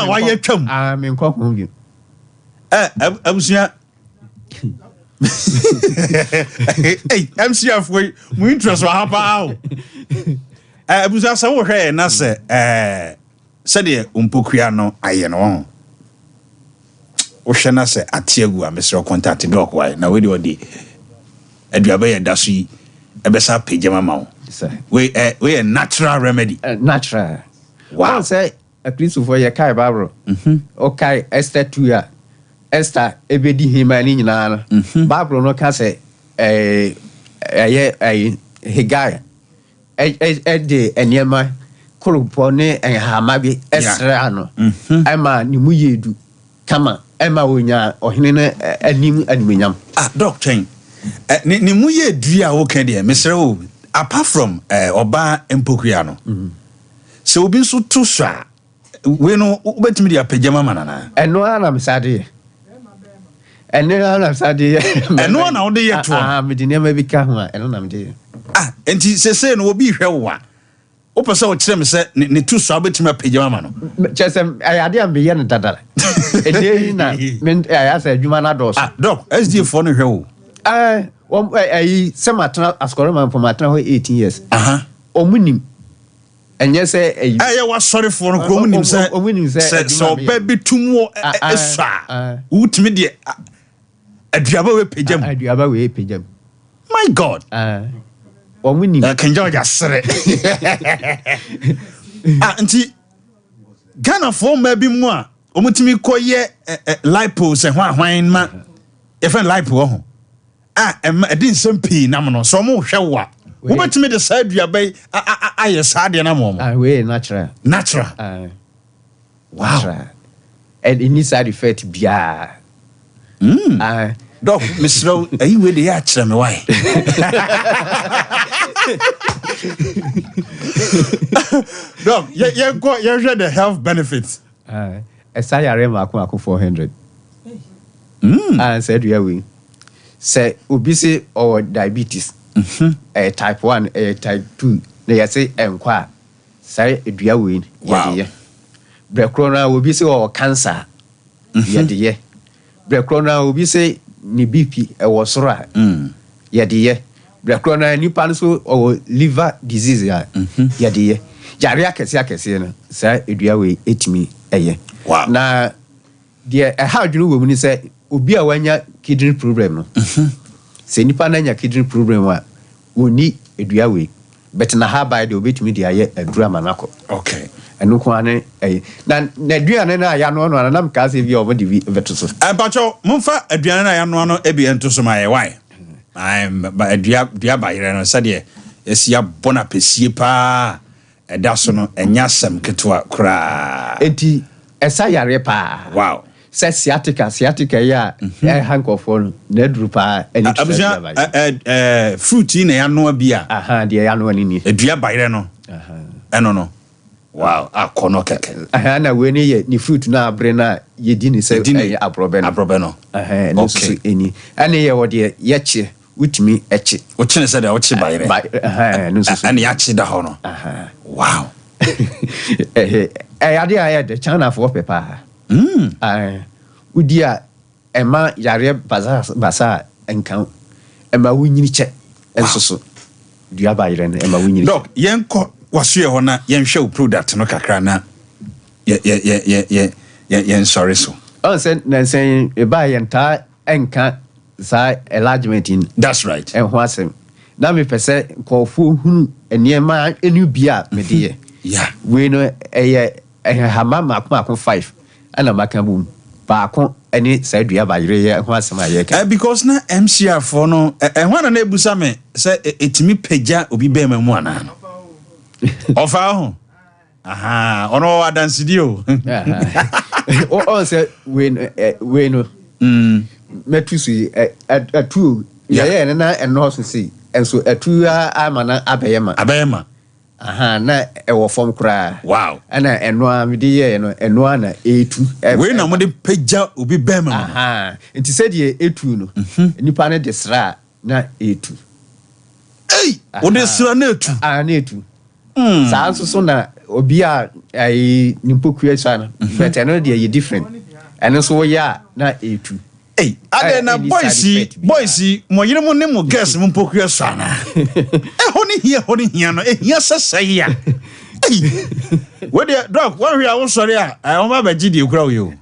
why you come? I'm in Cockmove. Abusia. Hey, MCF, we interest what happen. Abusia, so here na say said umpokuano ayeno. O hwe na say atiegu a mesro contact doc why na we dey aduaba ya dasu ebesa pejama ma wo. We a natural remedy. Natural. Wow. Say a Christopher ya kai Bible. Okay, Esther 2 Esther ebedi hima ni nyina Bible no ka say Haggai de eniema koropo ne enhama bi Esther no ema ni mu yedu kama ema wonya ohene no anim animnyam doc chain ni mu yedu a wo kan de mesre wo apart from oba empokua no so obi so to so a we no obetimi dia pejama manana eno ana mesade eno ana mesade eno na wo de ye to me de nema bi ka ho a eno na me de enti se no obi hwe wo a o pese o kire me se ne to so obetimi pejama ma no chesem ayade am be ye ne dadara ede na me ayasa adwuma na do so doc SDA for no hwe wo Sematana Ascorama for Matana 18 years. Omunim. And yes, I was sorry for a woman said so baby tomorrow. Would me a diabo pijam. I do away pijam. My God. Omunim. I can judge us. Auntie Ghana for maybe more. Omutimi koye lipo se hwan man. If I lipo. I didn't SMP namono so mo hwe wa wo betime de sa aduabai aye saade na mo we natural wow natural. And it needs side effect bia doc misro ayi we de ya kire me why doc you hwe the health benefits esayare ma 400 and said we say obese or diabetes type 1 type 2 they say enkwa say edua we ye brekrona obese or cancer ye brekrona obese ni BP e wo soro a ye brekrona nipa no so or liver disease ya ye jare akese no say edua we etimi eye na de how do we ni say obi a wanya kidney problem no se nipa na nya kidney problem wa oni edua we but na ha by the obetimi dia ye adura manako okay enu ko ane na aduane na ya no no na mka se bi o de veto so pacho mumfa aduane na ya no e bi ento so my why ba adua ba yire no se de esia bona pesie pa eda so no enya sam ketwa kra enti esa yare pa wow say sciatica ya hankofo na drupa any fruit na ya no bia de ya no ni edua bayre no eno no wow akono keke na we ni fruit na abre na yedi ni say aprobe no no so eni ana ye wo de ye che utimi eche o chene say de o che bayre no so ana ya che da ho no wow ade ya de China for pepa udia ema yare basa enkan ema wunyini che ensoso dua bayire na ema wunyini doc yenko waso ye ho na yenhwe product no kakra na yen sorry so say na say e ba yenta enka sa enlargement in that's right en ho asem na me pese kofu hunu eniema enu bia me de yeah we no hama makon 5 ana makabum baako eni sa dua bayire ye ho asem aye ka because na MCR for no hwana na ebusa me say etimi peja obi be mamu ana no ofa ho ono wa dance dio o say we no metusu atu ye na eno so see enso atu amana abeyema na ewo form kra wow ana eno amede ye no eno na etu we na mo de peja obi bema enti said ye etu no nipa ne desra na etu o de sra na etu na etu sa so na obia ai nimpo kua no but eno dey different eno so ya na etu hey ade na boys mo yire mo ne mo girls mo pokua so ana honi hia no hia sesai ya we dey dog one hia wo sori a won ba gidi ekura wo yo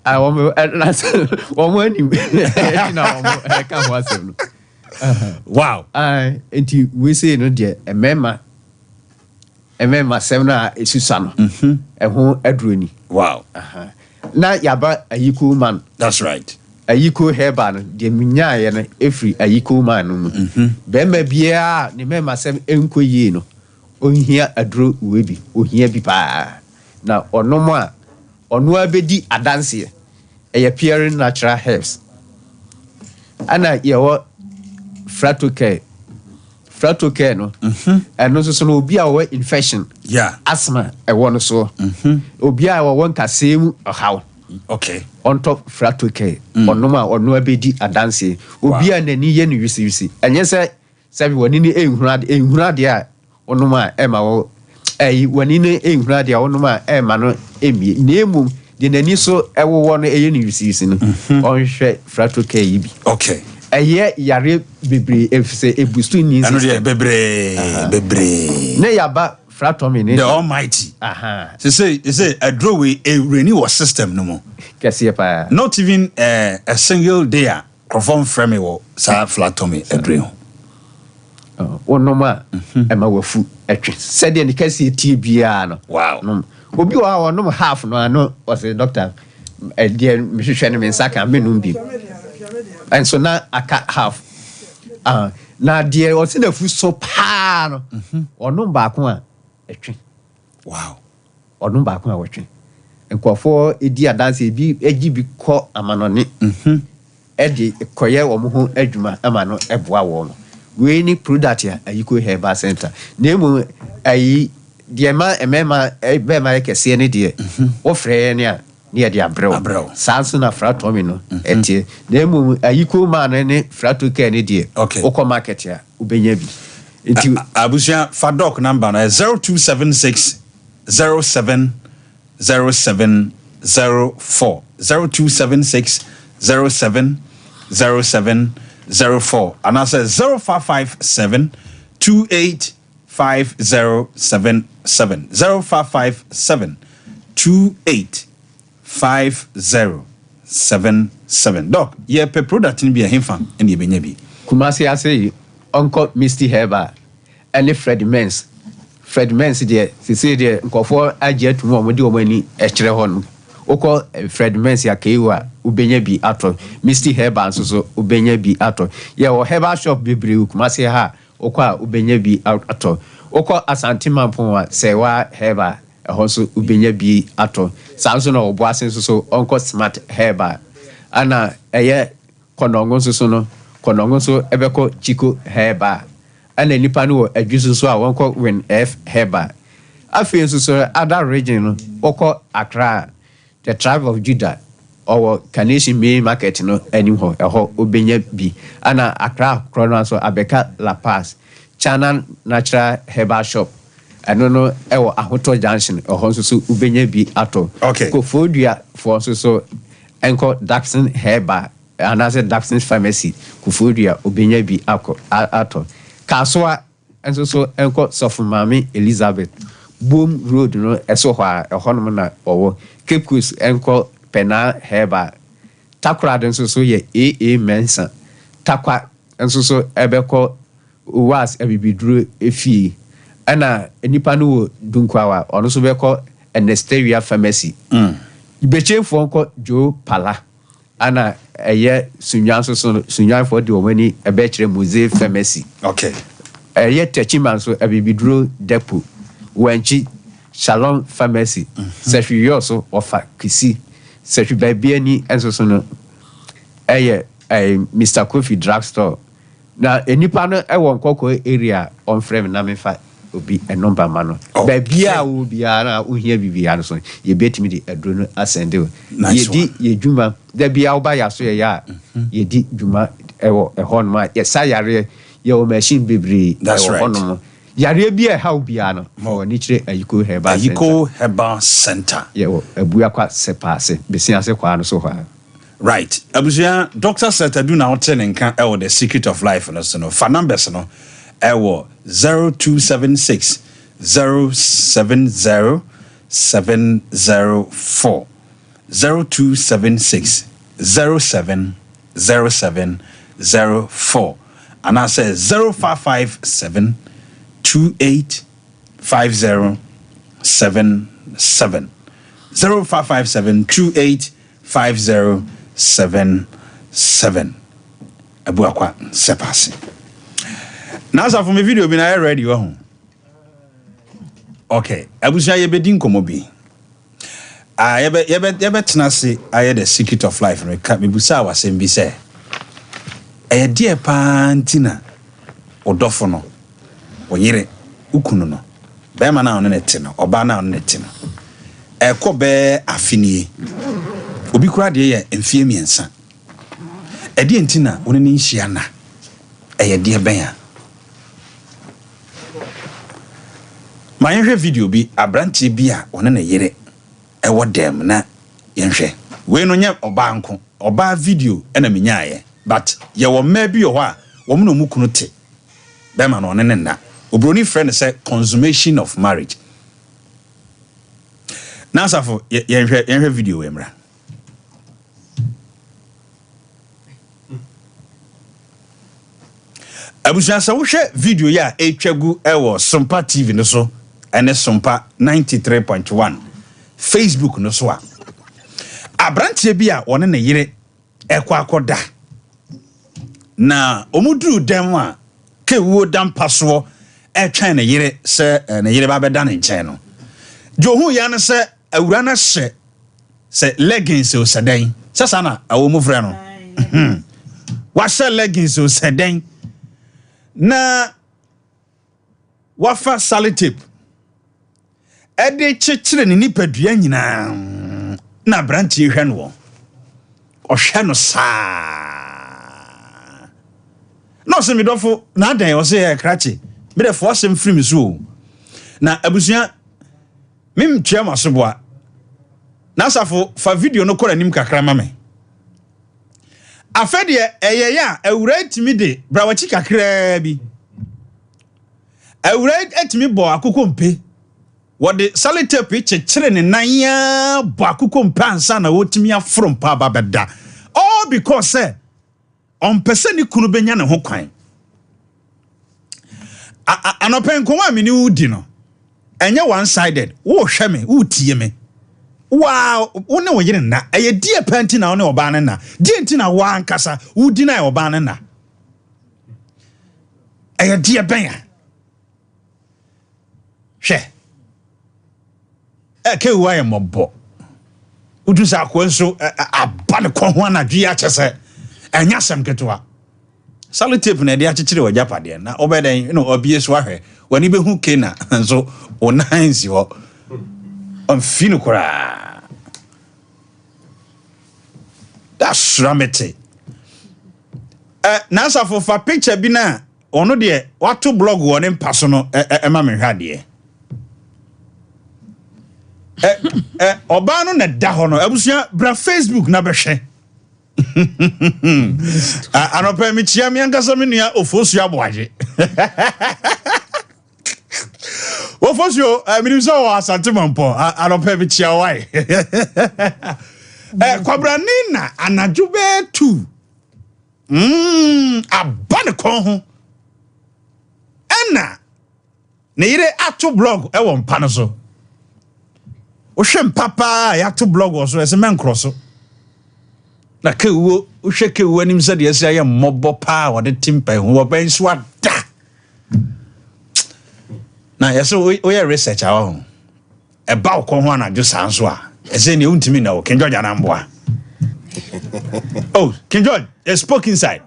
won ani na won ka ho asem no wow enti we say no dey emema semna esusa no eho aduroni wow na yaba ayiko man that's right ayiko heba no de minyaye no efri ayiko man no be ma bia ne mema sem enkoyi no ohia aduro webi ohia bi pa na onomo a ono abedi adanse eye pure natural herbs ana yewo fratoke no eno so no obi a wo infection asthma e wono so obi a wo nkasem ohaw okay on top fratoke onoma ono abedi adanse obi a nani ye no yisi enye se bi woni ni ehurade a onoma e ma wo woni ni ehurade a onoma e ma no emie nemu de nani so e wo no eye no yisi no onhwe fratoke yi bi okay eye yare bebre efse ebustu ni anu de bebre ne yaba fratomy ni the almighty say a draw we a renewal system no more kese pa not even a single day conform frame wo sa fratomy a draw onoma e ma wafu etwe said the kese tie bia no wow obi wa onom half no ano was the doctor there me hwehwe ne mensaka menum bi and so now aka half na there was in a food so pa no onum ba ko a etwe wow onum ba ko a wetwe nkofo edi adanse bi agi bi kọ amanone edi koye wo mo ho adwuma ama no eboa wo no we ni product ya ayiko herbal center nemu ayi de ma emema be ma kese ne de wo frɛ ne a ne de abrɛw sanso na fratomy no etie nemu ayiko ma ne fratoke ne de wo kɔ market ya ubenya bi enti abusia fadok number na 0276 07 0704 0276 07 0704 and I say 0557 285077 0557 285077 doc ye pe product ni bi a hemfa en ye benya bi kumasi ase Uncle Misty Herbal and Fred Mens de sisi de nkofo agye atu mo de omani e kire ho no okọ Fred Mens ya keiwa ubenya bi ato Misty Herbal so ubenya bi ato ye wo herbal shop bebre kumasi ha okọ a ubenya bi ato okọ Asante Mampon a sewa herbal ho so ubenya bi ato sanso na obo asen so Uncle Smart Herbal ana eye konongo so no konongo so ebeko Chico Herbal ana nipa no adwiso so a wonko Win F Herbal afi so other region no okọ Accra the tribe of Judah or Canadian main market no anymore eho obenya bi ana Accra krono so abeka La Paz China Natural Herbal Shop eno no ewo Ahoto Junction eho so ubenya bi ato okay ko dua for so enko Daxon Herbal and as a Daxon Pharmacy kufodua obenya bi ato Kaswa and so enko Sofumami Elizabeth Boom Road no eso hwa ehonum na owo Cape Coast enko Pena Herbal Takra den so ye AA Mensa Takwa enso so ebeko was ebibiduro efi ana enipa no dunkwawa ono so beko Anastasia Pharmacy ibeche fo enko Joe Pala ana eye sunyan so sunyan for de omani ebekire Mose Pharmacy okay eye techiman so ebibiduro depot wanchi Shalom Pharmacy sefi yoso ofa kisi sefi babiani enso so no eye Mr. Kofi Drugstore na enipa no e won kokko area on frame na mefa obi a number mano babia wo bia na ohia bibia no so ye betimi di adro no asende ye di ye djuma da bia wo ba ya so ye ya ye di djuma e wo e hon ma ye sayare ye o machine bebre e wo hono yare bi e how bia no mo ni kire ayiko Herbal Center ye wo abua kwa sepase besiase kwa no so ha right abusia Dr. Setadu na hotel nka e wo the secret of life no so no fa numbers no e wo 0276 070 704 0276 070704 and I say 0557 285077 0557 285077 abuakwa sepase now for my video been I ready oh okay abusia yebedi nkomo bi yebe tenase aye the secret of life no ka mebusa wasem bi se e die pantina odofo no oyire ukunu no be ma na on nete no oba na on nete no e ko be afinie obi kura de ye mfie miensa e die ntina onene nhia na e die ben a ma yenhwe video bi abrantie bi a onene yire e wodem na yenhwe we no nya oba nko oba video na menyaaye but ye wo ma bi ho a wo no mukunu te be ma no onene na obroni friend say consummation of marriage now safo yenhwe video emra abusia sa wo hwe video ya etwagu ewo SOMPA TV no so ene SOMPA 93.1 Facebook no so a abrantie bi a wone ne yire ekwa akoda na omuduru dem a kewuo dampaso etwan ne yire se ne yire ba beda ne nchen no johu ya ne se awura na hye se leggings o sedan sasa na awo mu frɛ no wa hye leggings o sedan na wafa salitape ede chechire ni nipadua nyina na branti hwe no ohwe no saa no se midofo na adan o se krache me de fo asem free me so na abusia mim tua masoboa na safo fa video no kora nim kakra ma me afede eye ya awura timi de brawachi kakra bi awura etimi bo akoko mpe wode salitape chechire ne nan ya bo akoko mpe ansa na wotimi afrom pa babeda all because on pese ni kunu benya ne ho kwan anopen konwa mini udi no enye one sided wo hwe me wo tie me wow wone wo yire na eye die panti na wone oba ne na die nti na wa ankasa wudi na oba ne na eye die benya hwe ke wa ye mobo udu sa akwanso abane kon ho na dwi achese enya sem ketwa salitape na de achechire wa japade na obeden no obiesu ahwe wani be hu kena nso onanzi ho amfinu kora that's ramete na safo fa picture bi na ono de wato blog woni mpaso no ma me hwade oba no na da ho no abusia bra Facebook na behwe anopa mi chia mi ankasa me nua ofosu aboaje ofosu mi so wa asante mampo anopa mi chia wai kwabra nina anadjube 2 abane kon ho ena ne yire ato blog e won pa no so o hwem papa ya to blog o so ese men kroso na kewo o hwe kewo anim se de ese aye mobo pa wo de timpa ho wo ban so ada na yeso o ye research a ho e ba ko ho anadjo sanso a ese ne untimi na o King George anamboa oh King George spoke inside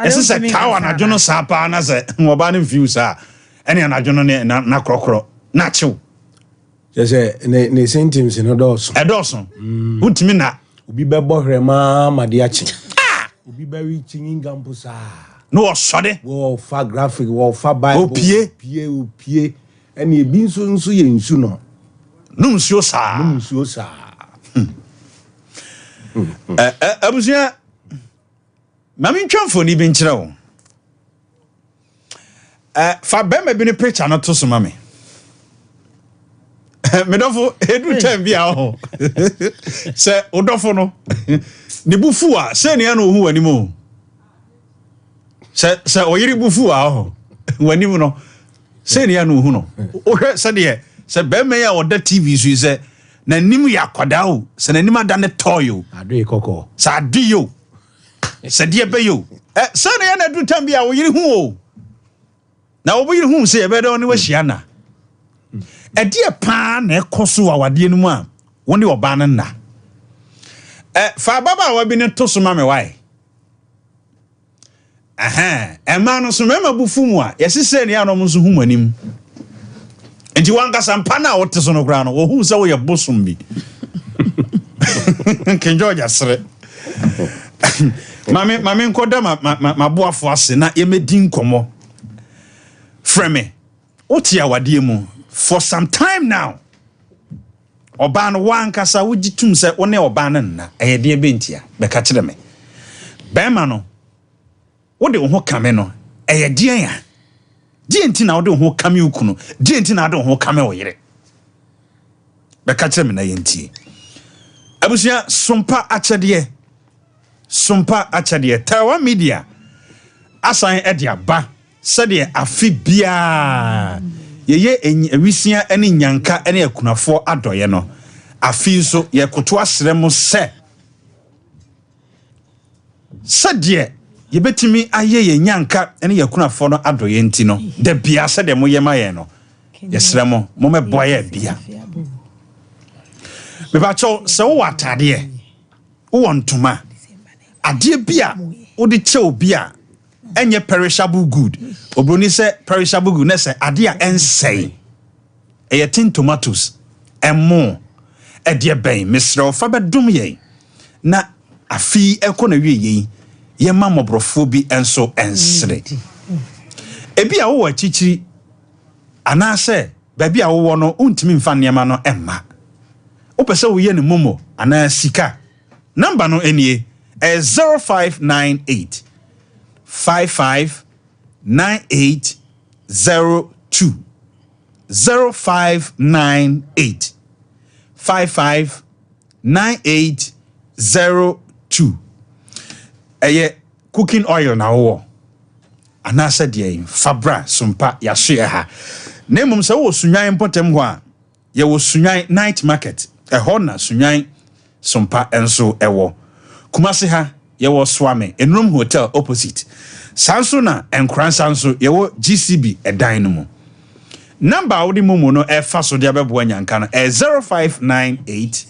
ese se kawa anadjo no sapa na se wo ba ne views a ene anadjo no ne na krokro na chiw Jese ne sentence no doso. Edoso. Untimi na obi bebo hrema madiachi. Obi bawi chinginga mpusa. no osode wo fa graphic wo fa bible opie ene ebi nso ye nsu no nsuo saa abusia mami ntwamfo ni bi nkyerɛ wo fa bɛma bi ne picture no to so mami medofo edu time bia ho se odofo no ne bufu a se ne no hu wani mo se oyiri bufu a ho wani mo no se ne no hu no o hwɛ se de se bɛma ya oda TV so se na nim ya kwada o se na nim ada ne toyo ado kokko sa adio se de be yo se ne na edu time bia oyiri hu o na oboyiri hu se ye be do ne wa hia na edie pa na ekoso awade enu a woni oba na na fa baba wa bi ne to so ma me wai ema no so mema bufu mu a yesise ne anom so hu manim enti wanka sampa na wote so no kra no wo hu se wo ye bosom bi Ken George asre mame nkoda ma boafo ase na ye medin komo freme oti awade mu for some time now oba no wankasa wogitum se wone oba no na eyede bentia be ka kire me bema no wode wo ho kame no eyede ya die enti na wode wo ho kame ukunu die enti na wode wo ho kame oyire be ka kire me na yenti abusia sompa achede tawa media asan edia ba sede afi bia ye ewisia ene nyanka ene akunafo adoye no afi so ye koto asrem se sede ye betimi aye ye nyanka ene akunafo no adoye nti no da bia sede mo ye maye no ye srem mo me boye bia me ba cho se wo atade wo ntoma ade bia wo de che obia enye perishable good obroni se perishable good na se ade a ensei tin tomatoes emo ede ben misro fa bedum ye na afi ekọ na wie ye ma mobrofo bi enso ensre ebi a wo achichiri ana se ba bi a wo no untimi mfa niema no emma opese wo ye ne momo ana sika number no enie 0598 559802 0598 559802 cooking oil na wo anasa de fabra sompa ya so ha na mum se wo sunwan potem ho a ye wo sunwan night market ho na sunwan sompa enso ewo kumase ha ye wo swame enrum hotel opposite sanso na enkransa nso ye wo GCB edan no mu number wo di mumu no e fa so de abebo anyanka no 0598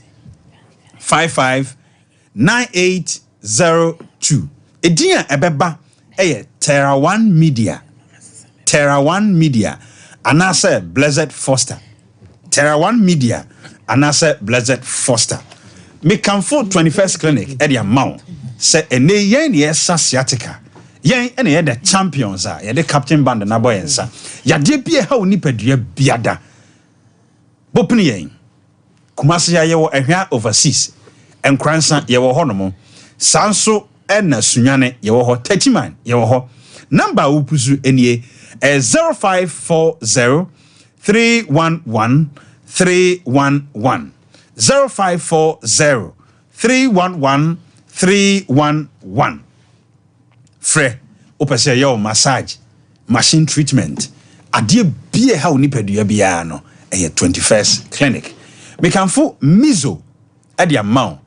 559802 edin ebeba Terra One Media anase Blessed Foster Terra One Media anase Blessed Foster me camfo 21st clinic e dia maw se ene yen ye sasiatica yen ene ye the champions a ye the captain band na boy ensa ya de bia ha oni padua biada bopni yen kumase ya ye wo ehwa overseas enkransa ye wo honomo sanso ena sunwane ye wo ho 30 man ye wo ho number upusu enie 0540 311 311 0540 311 311 Fre opese yo massage machine treatment ade bie ha oni padua bia no 21st clinic me kanfo mizo ade amount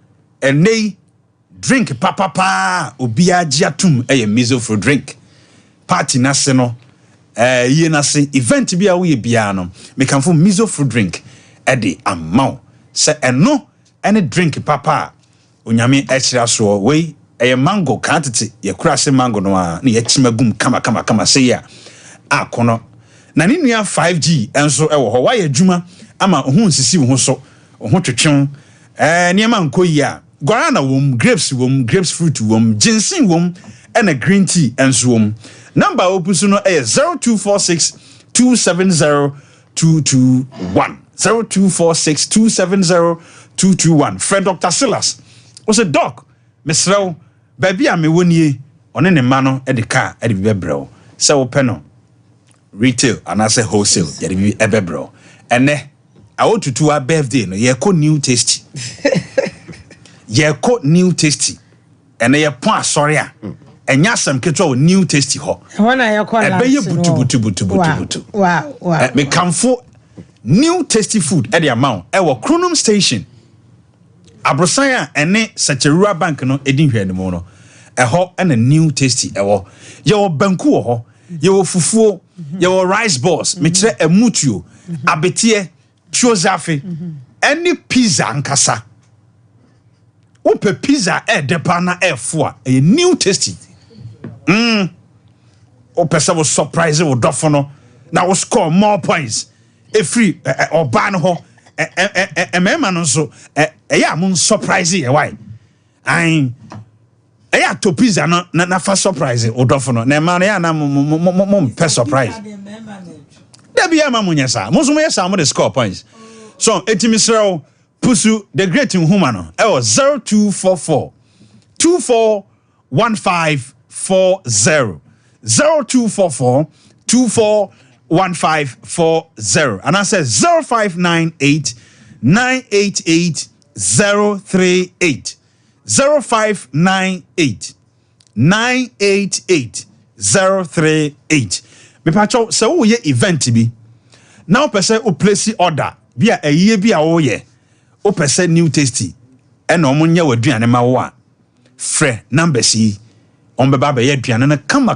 enei drink papa obia giatum mizo for drink party na se no ye na se event bia wo ye bia no me kanfo mizo for drink ade amount se eno ene drink papa onyame ekira so we mango kantete ye kura se mango no a na ye chimagum kama se ya akono na ni nua 5G enso ewo ho wa ye adwuma ama ohun sisi wo so ohun twetwen niema nkoyi a guarana wom grapes fruit wom ginseng wom and a green tea and swum. Number opusuno is 0246 270 221. 0246 270 221. Friend Dr. Silas was a doc. Miss Row, baby, I'm a 1 year on any mano at the car at the bebro. So penno retail and I say wholesale, yet be a bebro. And I want to do a birthday, no, ye co new tasty. Ye co new tasty. And ye point sorry. And yasam ketro new tasty ho. When I call a bay butu. Wow. Me come for new tasty food at the amount. Our Chronum Station. Abrosaya and ne such a rubber bank no edin here no. A ho and a new tasty. Your banku ho. Your fufu. Your rice balls. Mitre a mutuo. Abetie. Chozafe. Any pizza ankasa. Ope pizza depana four. A new tasty. Ope se was surprise with dofono. Now will score more points. A free or ban ho. A man so a moon surprise why? I to pizza na for surprise or dofono. Ne man na mum per surprise. There be a mamunyasa. Most of some of the score points. So etimisro pusu the great humano. 0244 241540. 0244 241540. And I said 0598 988 038. 0598 988 038. Me pacho se wo ye event bi. Now person o place order bia a year bia wo ye. O person new tasty. E no munye waduane ma wo a. Fre number C. On beba be aduane na kama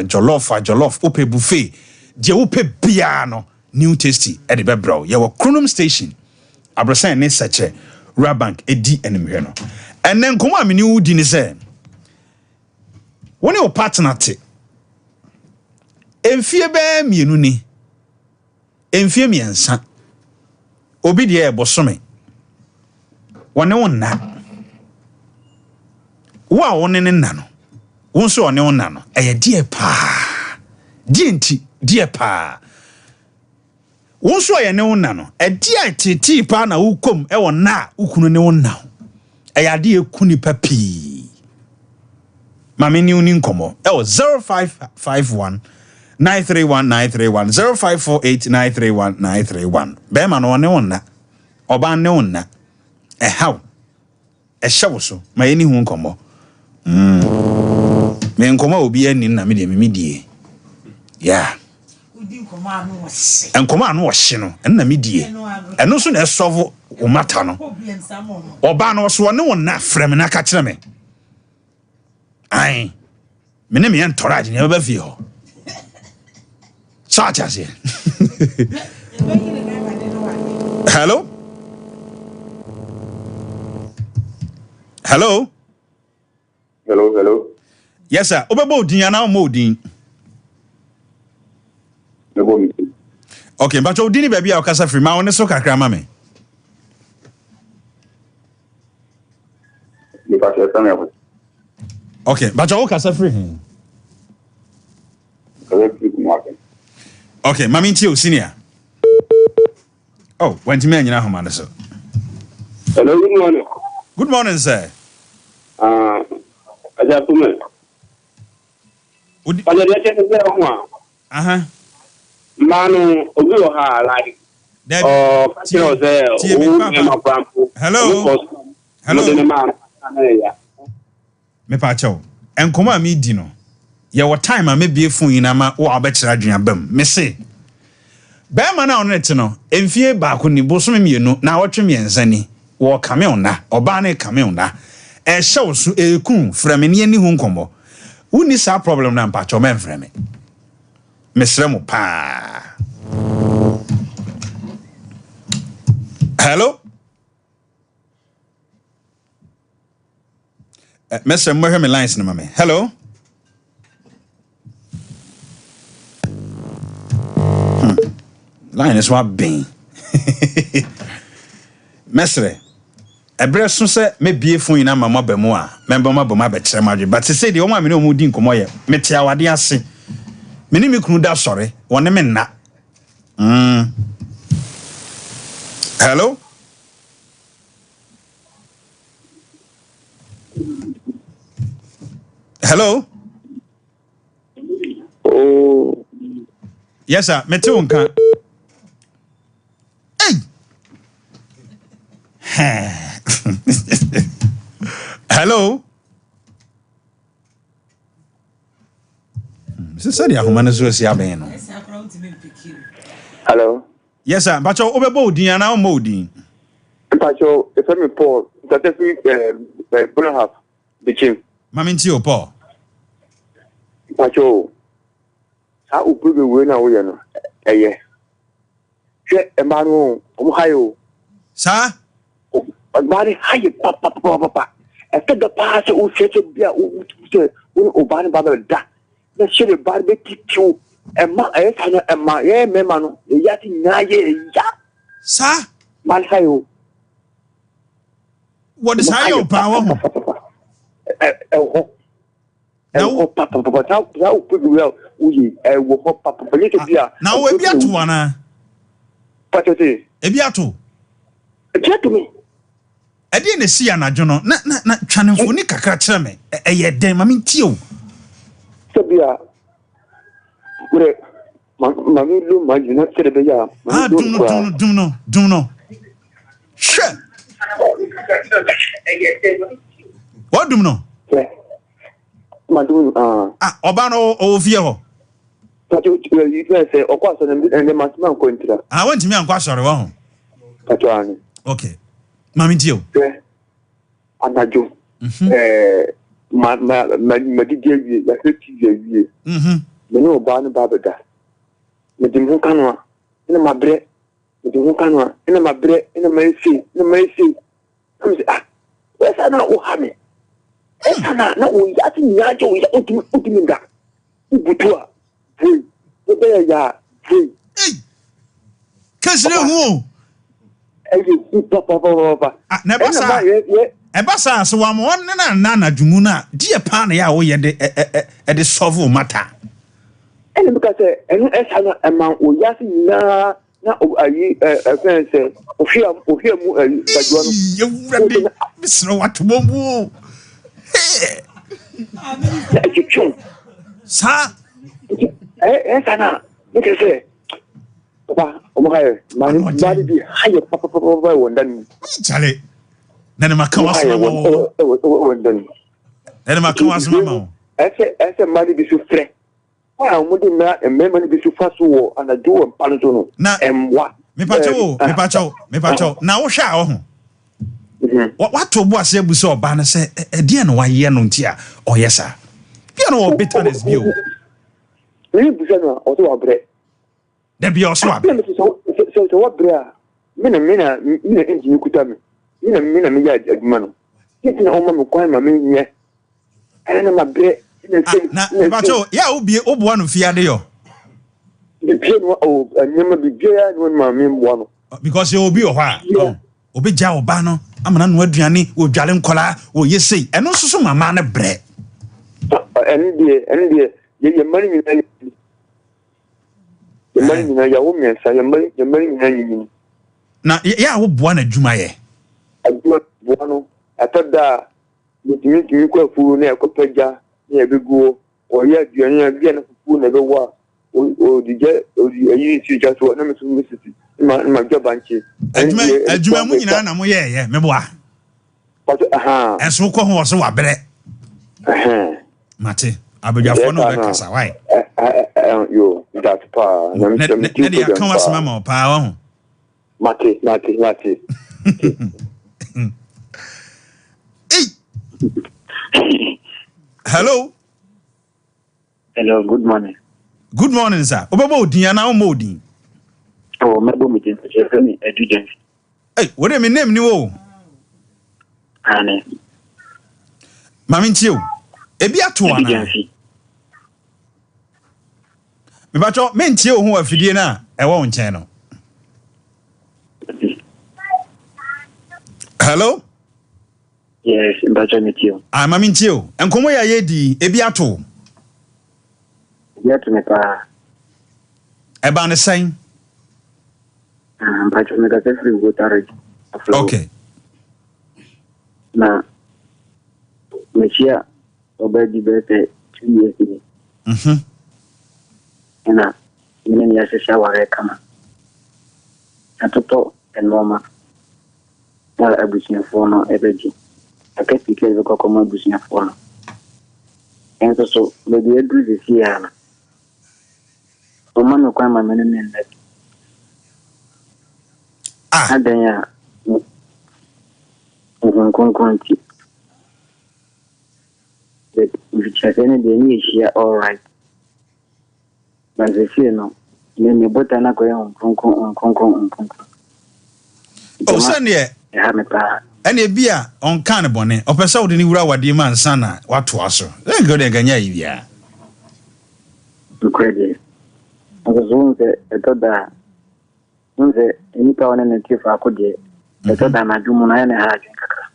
jollof ope buffet je ope bia no new tasty e de bebro ye wo Chronum Station abrosan ne sache Rabank edi enimhwe no enen komo amini wudi ni se woni o partner te emfie be mienu ni emfie miensa obi de e bosome wone wonna wa wone ne nna no wonso one wonna no eye die pa die pa wonso ye ne wonna no e die titi pa na wukom e wonna ukunu ne wonna eye de ekuni papi mame ni uni nkomo e 0551 931 0548 931 be ma no one wonna oba ne wonna e haw e hyewo so ma ye ni hu nkomo me nkoma obi ani na me de me die yeah udi nkoma anu wo hye no na me die eno so na esolve o mata no oba no so ne won na frem na ka kire me ai me ne me entourage ne ba fie ho such as here hello yes sir obebo odin ana mo odin okay but odin ni baby a okasa free ma won so kakra ma me okay but you okasa free okay mami nti o senior oh went me anyina homa so hello good morning sir aja tume aja dia check there ho manu obi o ha like hello me pa chow enkomo a me di no ye wo time a me bie fun yina ma wo abekira adwuan bam me se be ma na onet no emfie ba ko ni bosome mienu na wotwe miensani wo kameon na oba na kameon na e hyew so ekun frame ne ani hu nkomo woni sa problem na mpa chow men frame mesre mo pa hello mesre mo hear me lines na mame hello line is what being mesre ebre so se me bie fun ina mama ba mu a member ma ba ma be kire madwe but say de o ma me no mu di nkomo ye mete awade ase me ni me kunu da sore woni me nna hello hello Oh yes sir mete wonka hey hello Sisa dia homa na so si aben no. hello Yes sir, but you obebo odin ana o modin. Pacho, if I'm Paul, that is we have the gym. Mama nti o Paul. Pacho, how uprove we na we no. Eh. Che emanu hayo. Sa? Mari hayo papa. After the pass o cheche bia o se o bani baba da. Na shele barbe titu. Emma kana emma ye mema no. Ya ti nyaye ya. Sa? Mari hayo. What is hayo pa wo? Now, papa, now, pretty well. We will hop papa, little beer. Now, we be at one. Patate. Ebiato. Check to me. I didn't see an ajono. Na channel for Nika Kachame. A ye dem, I mean, Tio. Sabia. Mammy, look, my, you not said a bear. Ah, do no. Sure. What do no? Madun, Obano o Vio. But you say, of course, and the Masman going to that. I went to me and Quasar. Patuan. Okay. Mammy Tio. Anaju. My dear, like 50 years. No Barney Babada. With the Mukanwa, in my bread, with the Mukanwa, in my bread, in a mercy, in a mercy. Where's I know how me? Esana na uyati nyajo ya utiminga. Ubutua. Ube ya. Kasle hu. Papa. Na basa. E basa so wa mo na dwumu na die pa na ya wo ye de solve matter. Ene because enu esana ema uyati na ayi fence ohia mu badwa no. You ready? Misro what bombu. Sa sana because papa omohaye mani bi haye papa wondan chale na ma kan wasoma wondan na ma kan wasoma ma ese mani bi su fre wa mo di na mani bi su faso wo ana do empano no na emwa me pacho na wo hwa ho what to bo ase abuso oba na se de na waye no ntia oyesa bia no bitterness bio ni busa no o to abre de bia so abre so abre mina engine kuta me mina me ya aduma no kiti na o ma me kwan ma me nye ana ma bre na pacho ya obi obo no fiade yo de bia no o nyama bi bia no ma me mbo no because you obi o ha obi ja oba no amana no aduane o dwale nkola o yesei eno susu mama na bre ende ye mani mi na ya wo miensa ye mani mi na yin na ya wo boa na dwuma ye aduma boa no atada mitimi kwa fu na ekopeja na ebegu o ya aduane ya bia na fu na bewa o dije o yi si ja so na me so misiti ma joba nchi adwuma mu nyina na mo ye meboa but enso ko ho so wa bre mate abadwafo no be kasa why yo that pa na me ne dia kan wasema ma pa wa ho mate hello good morning sir obebo odin ana o modin oh mebo mi tin je me education what do me name ni wo ane mami ntie ebi ato ana me bacho me ntie o ho afidie na e wo nchen no hello Yes, mbacho mitio. Ah, mami ntio. Enkomo ya yedi ebi ato. Ya tumepa. Eba ne sign. Mbacho mega free water. Okay. Na mechia obedi bete 2 years ni. Na mimi ya sasa wale kama. Atoto enoma. Na abusinya fono ebeji. Akati kile kwa kama abusinya fono. Enso so bebi edu zisi yana. Omano kwa mama nene. Ah. Adanya konkonti. But if you any day ni share all right. But if you know, ni bota na kwa konkon. Oh, sane Ya mepa. ene bia on kan bone. Opesa wo de ni wura wade man sana wato aso. Engo de ganya yi bia. Credit. Azunze etoda. Nze enipa wana netifa akode. Etoda na jumu na ene ha kakra.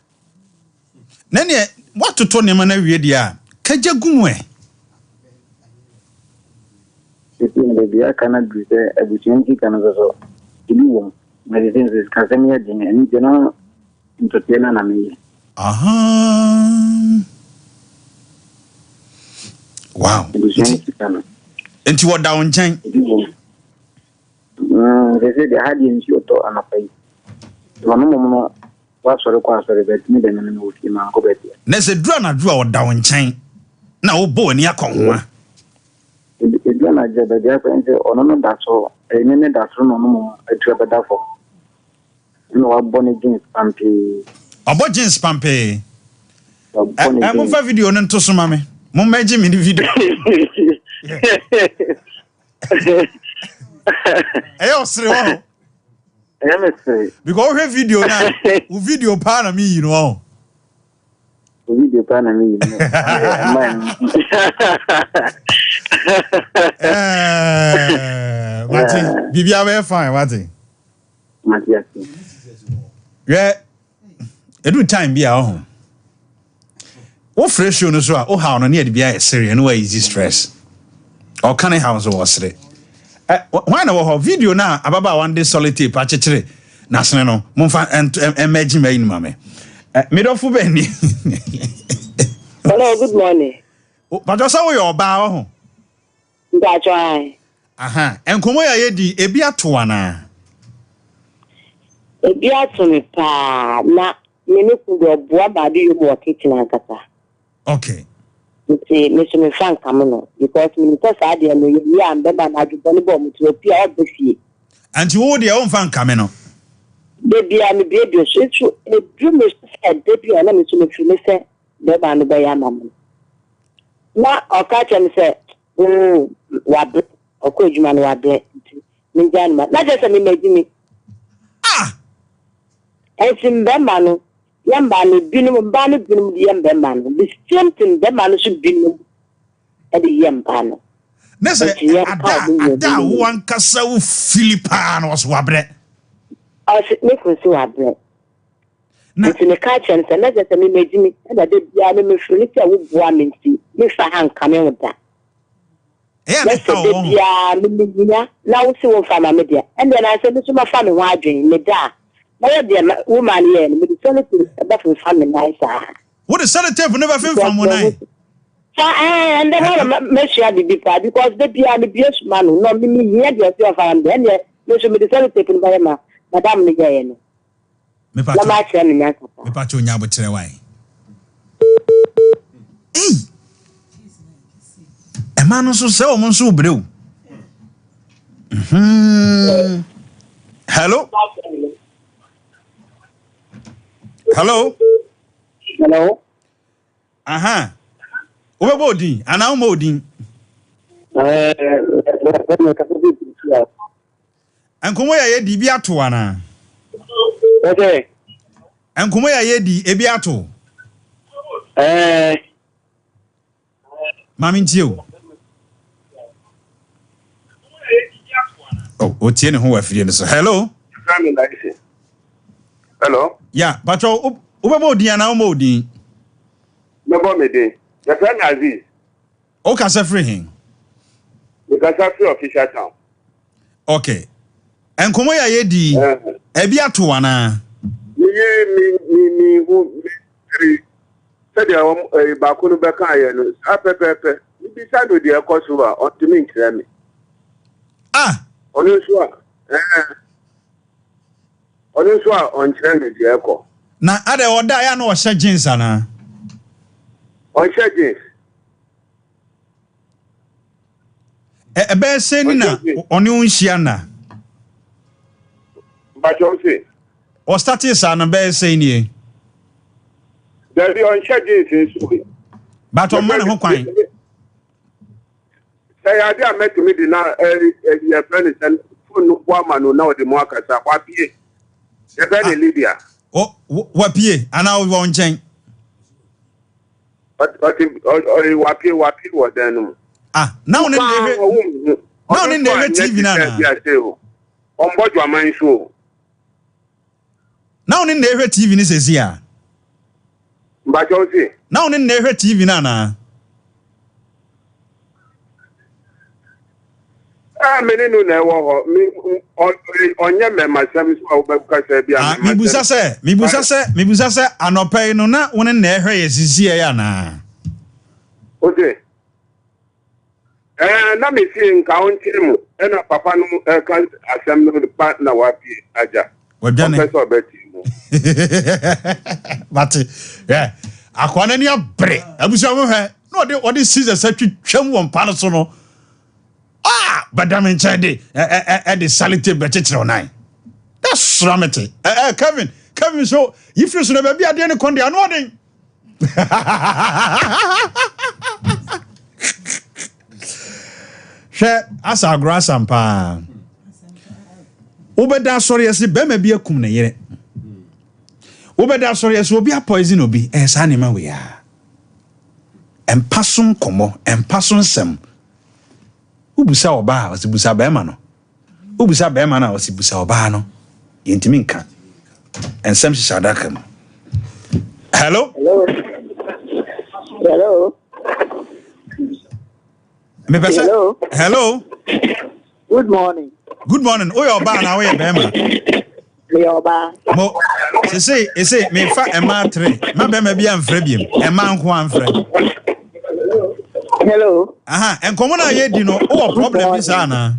Nene watoto ne ma na wie dia. Kaja gumwe. Eti ne bia kana duse abuchenji kana zo. Iliwo. Medicines kazemia dine ni jena ntotena na mimi. Aha. Wow. Abuchenji kana. Enti wo da wonchen. They say had in Kyoto and a pay. One moment was for the course of the me than an old man go back. Na se dura na dura wo da wonchen. Na wo bo ani akonwa. The Ghana Jabba Japan or no that's all. A minute that's no more a trouble that for. No, Bonnie Jeans Pampy. Obo jeans pampe. Mo fa video no nto so mame. Mo meji me video. Ayo sere wo. Because we video na, we video pa na me you know. Video pa na me. Martin, bibia we fine, Martin. Matias. Yeah. Edu time bia ho. Wo fresh no so a, wo ha no na e bia serious no easy stress. O kan house wo sere. Why na wo video na ababa one day solitaire pa chechire na sene no momfa emerging me in mame middlefu be ni. Hello, good morning. But just how you ba ho Ndachwa. aha enkomo ya yedi ebi ato ana Ebi ato me pa na me ne kudo boa ba de yo mo kitchen akata. okay Me so me fan kamono because me to sa de no ye am be ba na adwo ne bo mo to pia obefie. anti wo de o mfa nkame no Baby am baby so so edu me se baby na me so me fi me se be ba no be ya mam. Na okacha me se wa be okojuma no wa be me jan ma na je se me meji me ah esim be ma no yamba no binum ba no binum di yamba ma no the same thing be ma no so binum e di yamba no na se ada wo ankasa wo Philippa no so wabre me ko si wabre na me ka chen se na je se me meji me e da de bia me firi se wo boa me nti me fa han kame wo da yeah me fa wo bia me nya na wo si wo fa ma me dia and then I said so ma fa me ho adwen me da na ye de woman ye me di so to ba fa fa me nice ah what the sedative never fin from one night and then I me share the because the bia me bia man no me here the of am then me so me di so to ba ma madam ni ye no me pa na ma che me nya me pa cho nya botere wai emano so se o mo so breu hello hello aha o be odin ana o mo odin enkomo ya ye di bi ato ana okay enkomo ya ye di e bi ato mami ntio oh o tie ne ho wa fie ne so hello Hello. yeah pacho Ubebo di ana umo di. Mebo me de. The friend Aziz. O ka se free him. Because I feel official town. Okay. Enkomo ya ye di. Ebi ato wana. Me who me said the Bakunu Baka no apepepe. Bi sado de ekosuwa ontimi nkire me. Ah. Onu so a onkyere me de eko. Na ade oda ya na o hye jeans ana. Onhyɛ jeans. Ebe se ni na oni unhia na. Bajo se. O starting sa na be se ni. There be onhyɛ jeans so. But on man ho kwan. Say I dey met me di na your friend and phone no kwa no na o de mo akasa kwa pie. Your friend Lydia. Oh, wapie ana wo nchen. But wapie wo den no. Ah, now ne nehe. Now ne nehe TV na na. Ombojo aman so. Now ne nehe TV ni sesi a. Mbajo si. Now ne nehe TV na na. Mene no na ewo ho mi onye me masam so obebuka se bia. Ah, mibusa se anopai no na woni na ehwe yesisi ya na. Okay. Na me see nka onkyere mu na papa no kan asem no pa na wapi aja. Wabjane. Professor Betty mu. But yeah, akwana ni abre. Abusa mo hwe. No de odi scissors atwitwam won pa no so no. Ah, badam nchade the salite betechre onai. That's ramete. Kevin so if you so na bia de ne konde anu odin. She asa grass ampa. Ubeda sorry ese be ma bia kum ne yere. Ubeda sorry ese obi a poison obi sa ne ma we a. Empason komo, empason sem. Ubusa oba wasibusa bema no. Ubusa bema na wasibusa oba no. Yentimi nka. Ensem shadaka no. Hello? Hello. Me pesa. Hello. Hello. Good morning. Good morning. Oyo oba na we bema. Me oba. Mo say me fa ema 3. Ma bema bia mfra biem. Ema nko amfra. Hello. Aha, enkomo na ye di no, o problem bi sa na.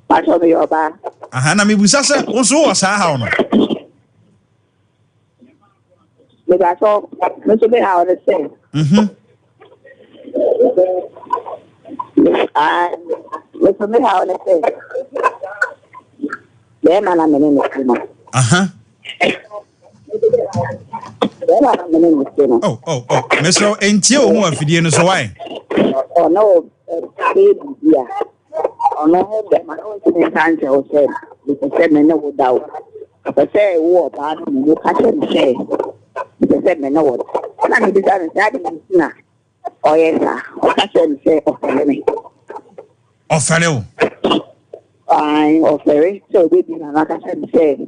Pacho me oba. Aha, na me busa se wo so wo sa ha no. Me pacho, me so be how the same. Me so be how the same. Le mana me no. Aha. Oh. Mr. Entie o ho afidie no so why? Oh no, baby dear. Oh no, man, I want to say, because said me no doubt. If I say what, I don't know, I can say. Because said me no what. And I be done that oh yes, sir. I can say offer me. Offer I offer so baby, and I can say.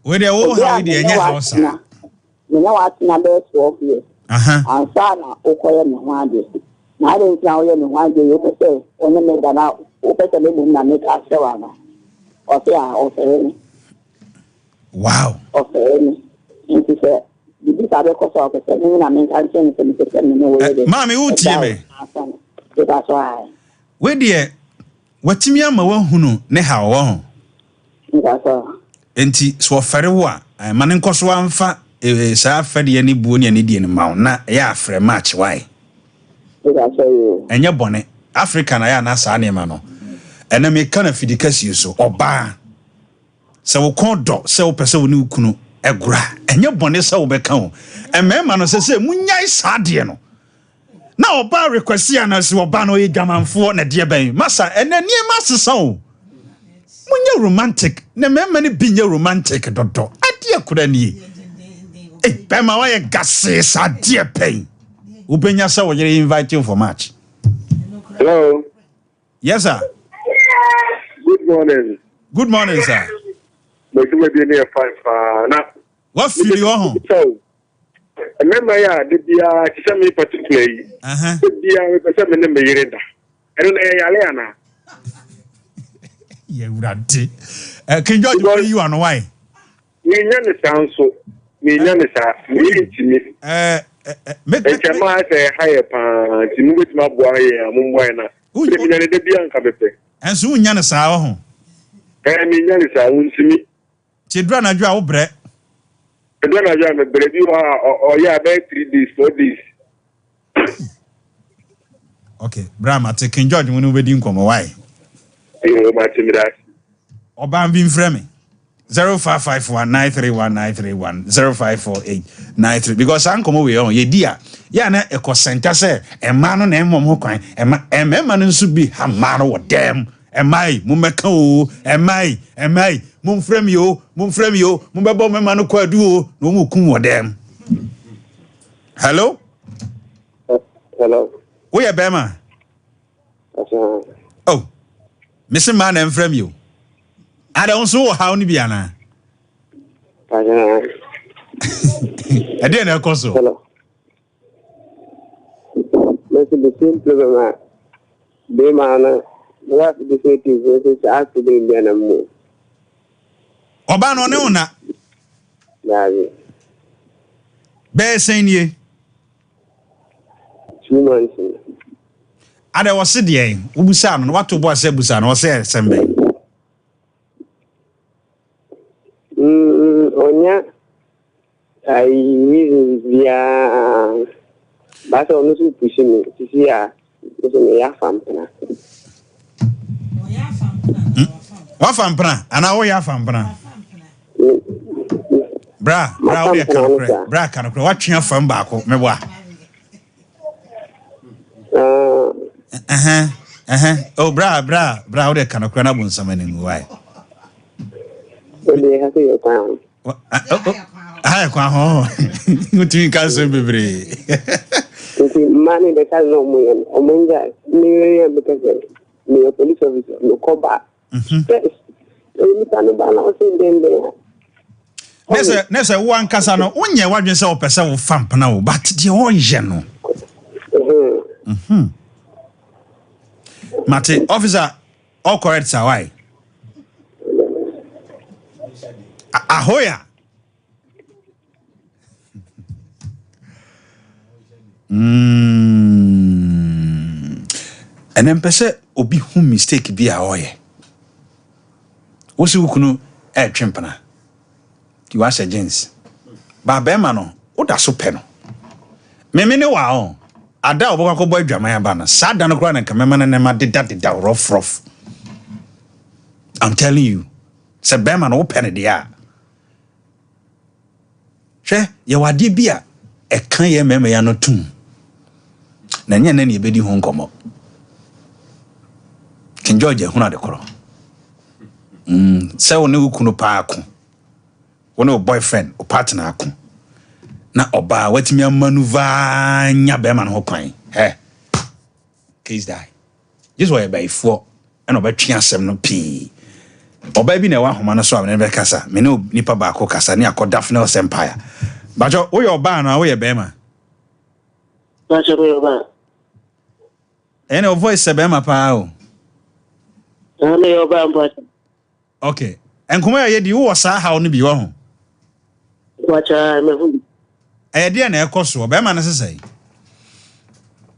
Where they all have the house. You know what? Na best 12 years. And sana okoye me wande. Na dey tell you me wande you say only me that now opese me na make asewa na. O say offer. Wow. Offer. Into say the sabe ko so opese me na me kan say me no we. Mama who tie me. That's why. Where there watimi ama wa hunu ne ha wo. Enti so ofere wo a mane nkoso amfa saa fede ne buo ne die ne mawo na ya afre match why enye bone Africa na ya na saa ne ma no ena me kana fidikasi so oba se wo kodo se wo pese wo ne kunu egura enye bone se wo beka ho emema no se munyai saa de no na oba request ya na se oba no ye gamanfo na de ben masa ena nie masesa o munye romantic na memma ne binye romantic dodo ade akura nie bema wa ye gase sa de pen ubenya sa wo yere invite you for match. Hello. Yes sir. Good morning. Good morning sir. But you may be near 5 now. What feel you on? So, remember, yeah, the Bia, some particularly. The Bia with some in the Miranda. I don't know, Aliana. Yeah, that. Can you on why? Me sound so. Me me. Make a mass a higher pan. To move with my boy, Mumwana. Who did the Bianca Bepe? And soon Yana Sao. I mean, Yanisa won't see me. Children, you are bread. And when I am a baby, or yeah, about 3 days, 4 days. Okay, Brahma, taking George when we didn't come away. You might tell me that. Obam being framing 0551931931 054893 because I'm come away on ye dear. Yana a cosenta say a man on M. Coin and man should be a man or damn. Am I Mumako? Am I Mum frame you, Mumbabo Mamano Quadu, no Mukum or damn. Hello? Hello. We are Bama. Oh, Mr. Man and frame you. I don't know how to be Anna. I didn't know. Hello. Let's the same problem. They man. What the city is actually in the moon. Obano Nona. Bear saying ye 2 months. And I was sitting, Ubusan, what to was Ebusan or say Sembe. Onya, I via but on pushing me to see a family. What fampana? And I wear fampana. Bra, can watching your phone back. Me wa. Oh, bra, they can occur up on something. Why? They have your crown. I can't. You think I say, baby? Money that has no money. Omonga, near because me a police officer, no call back. There's a one casano, when you want yourself a person of fampana, but the origin. Mate, officer, all correct, sir. Why? Ahoya. And then person obi who mistake be a oye. What's you kunu chimpana? You are jeans. Ba bema no, o da so pe no. Me ne wa on. Ada oboko boy dwaman ba na. Sa da no kra na kamema na ma deda rough. I'm telling you. Se bema no open it dia. Hwe, ye wade bia e kan ye mema ya no tum. Na nya na ne ebedi ho nkomo. King George huna de koro. Say one ukunu pa ako. One boyfriend or partner ako. Na oba watimi maneuver nya be man ho kwan. He. Case die. Just why by 4 and oba twa asem no pi. Oba bi na wa homa no so a be kasa. Me no nipa ba ako kasa ne akoda final empire. Bajo wo yo ba na wo ye be ma. Bajo wo yo ba. Ene voice se be ma pa o. Okay. And come here, you was how ni be one. Watch me who? I didn't know cost so. Be man say.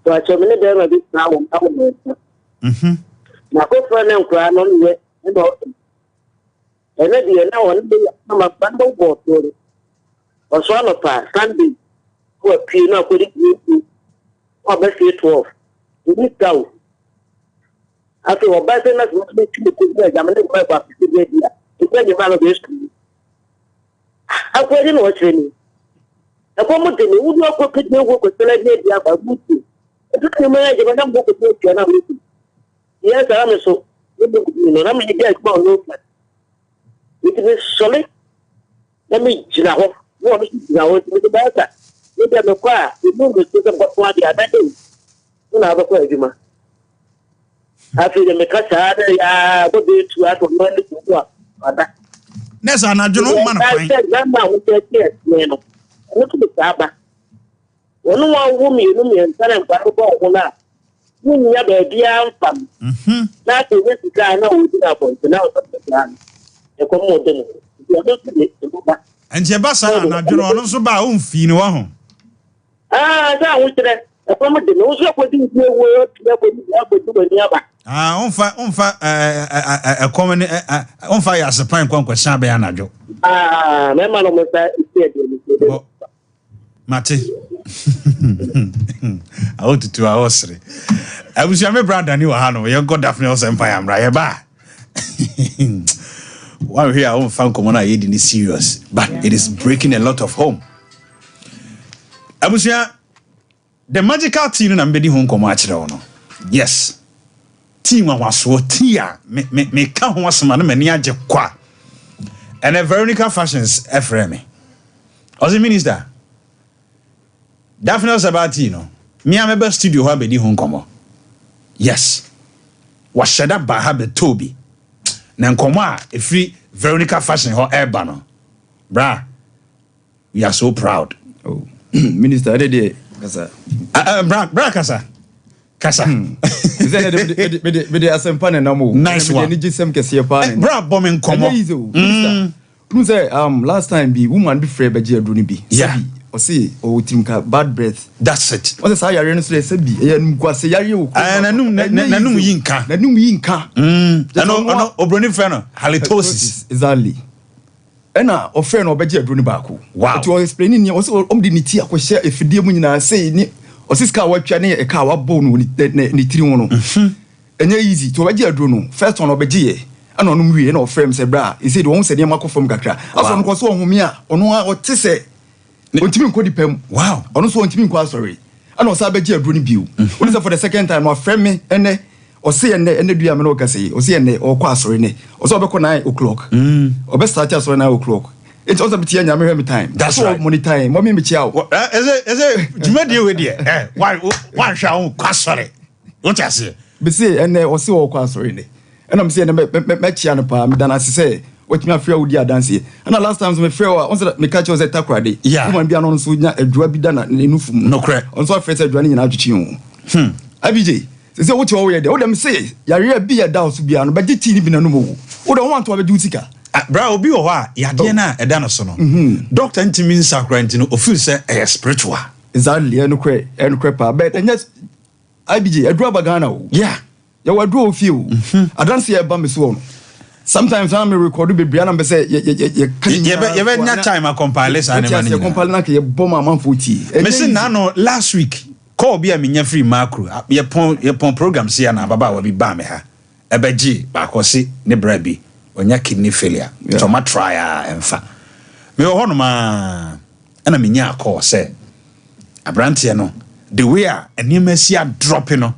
Watch me ne be ma bi na wo. Na ko fa na nkwa no ye. Eno de na won be ma bando go to. Oso no pa Sunday. Ko pi na ko di. O be 12. Ni taw. After what better not to make you I'm going to go back to the idea. It's like a man of this. I couldn't watch any. A woman who not could work with the lady about Booty. I took him when I'm going to go to another. Yes, I'm so. I'm going to get more local. It is solid. Let me know what is now with the better. You can acquire. You move with the what the other day. You have a question. After the Mikasa, I would be to ask for money to work. Nessa anadwo no man kwan. Remember we take it, no. Look at the Saba. One woman, you and Papa. Wouldn't have a dear fun. That's the way to try now with the apple. Now, the plan. The commodity. And Jabasa anadwo no so ba o mfi ni wa ho. That was that. A common knows what you word, a common on fire as a pine con question by anadwo. My man almost said, Mate. I want to our osre. I wish I'm a brother new Hano, your God Daphne's empire, right? Ba. One here I won't find common aid in this serious, but it is breaking a lot of home. I wish the magical team and Betty home come watch it. Yes. Team was so tia me count was man many kwa. And a Veronica Fashions FRM. As the minister. Daphne Sabatino. Me am a studio have Betty home come. Yes. Was shed up by Habit Toby. Nankoma a free Veronica Fashion her airbano. Bra. We are so proud. Oh, Minister, I did. Kasa. Bra kasa. Kasa. Bede asempa na namu. Nice one. Bede gisem kese pa. Bra bombing komo. You say last time be woman be free beje aduro bi. Yeah. O say o timka bad breath. That's it. O say sa yare no so say bi e num kwase yare o. Nanum yinka. Nanum yinka. Ano obroni friend no halitosis. Exactly. Ena o friend no beje aduro ni baako. Wow. To explain ni o say omdi ni ti akohye efidie mu nyina say ni o say ska watwa ne e ka wa bo no ni tiri ho no. Enya easy to beje aduro no. First one obeje ye. Ana onum wie na o friend say bra. He say do won say ne makofom kakra. Aso no ko so ohumi a ono a o te say ontimi nko dipam. Wow. Ono so ontimi nko asori. Ana o sa beje aduro ni biu. Oni say for the second time o friend me ene o say ene dua me no ka say o say ene o kwa asori ne. O so obeko 9 o'clock. O be start asori 9 o'clock. It's also be tia nyame me time. That's so right. Money time. Mo me chia o. Is it jumadi we there? Why sha on kwa asori? What you say? Be say ene o say o kwa asori ne. And I'm saying me chia no pa me dana say what me afia odi adanse. And last time me frɛ o say me catch o say takra de. Woman bia no so nya adua bi da na enufu mu. No correct. On so afɛ say adua ne nyina atwetwe ho. Abije say what you we there. O dem say yare bi ya da so bia no be ti ni bi na no mo. O dem want to be usika. Bra obi wo ha yade na eda no so no. Doctor ntimi nsakra ntino o feel say e spiritual. Exactly. Eno kre pa. But yes Abije adua bagana o. Yeah. You were do feel. I don't see a bum is one. Sometimes I'm recording be Brian and say, you have time a compilation. You compile like a bomb among 40. Missing Nano last week. Call be a minya free macro. Your program see na baba will be bameha. Ebeji, bakosi, ne brebi, when your kidney failure. Toma try and fa. Me honoma and a minya call say. A brantiano. The way a new messia dropping no.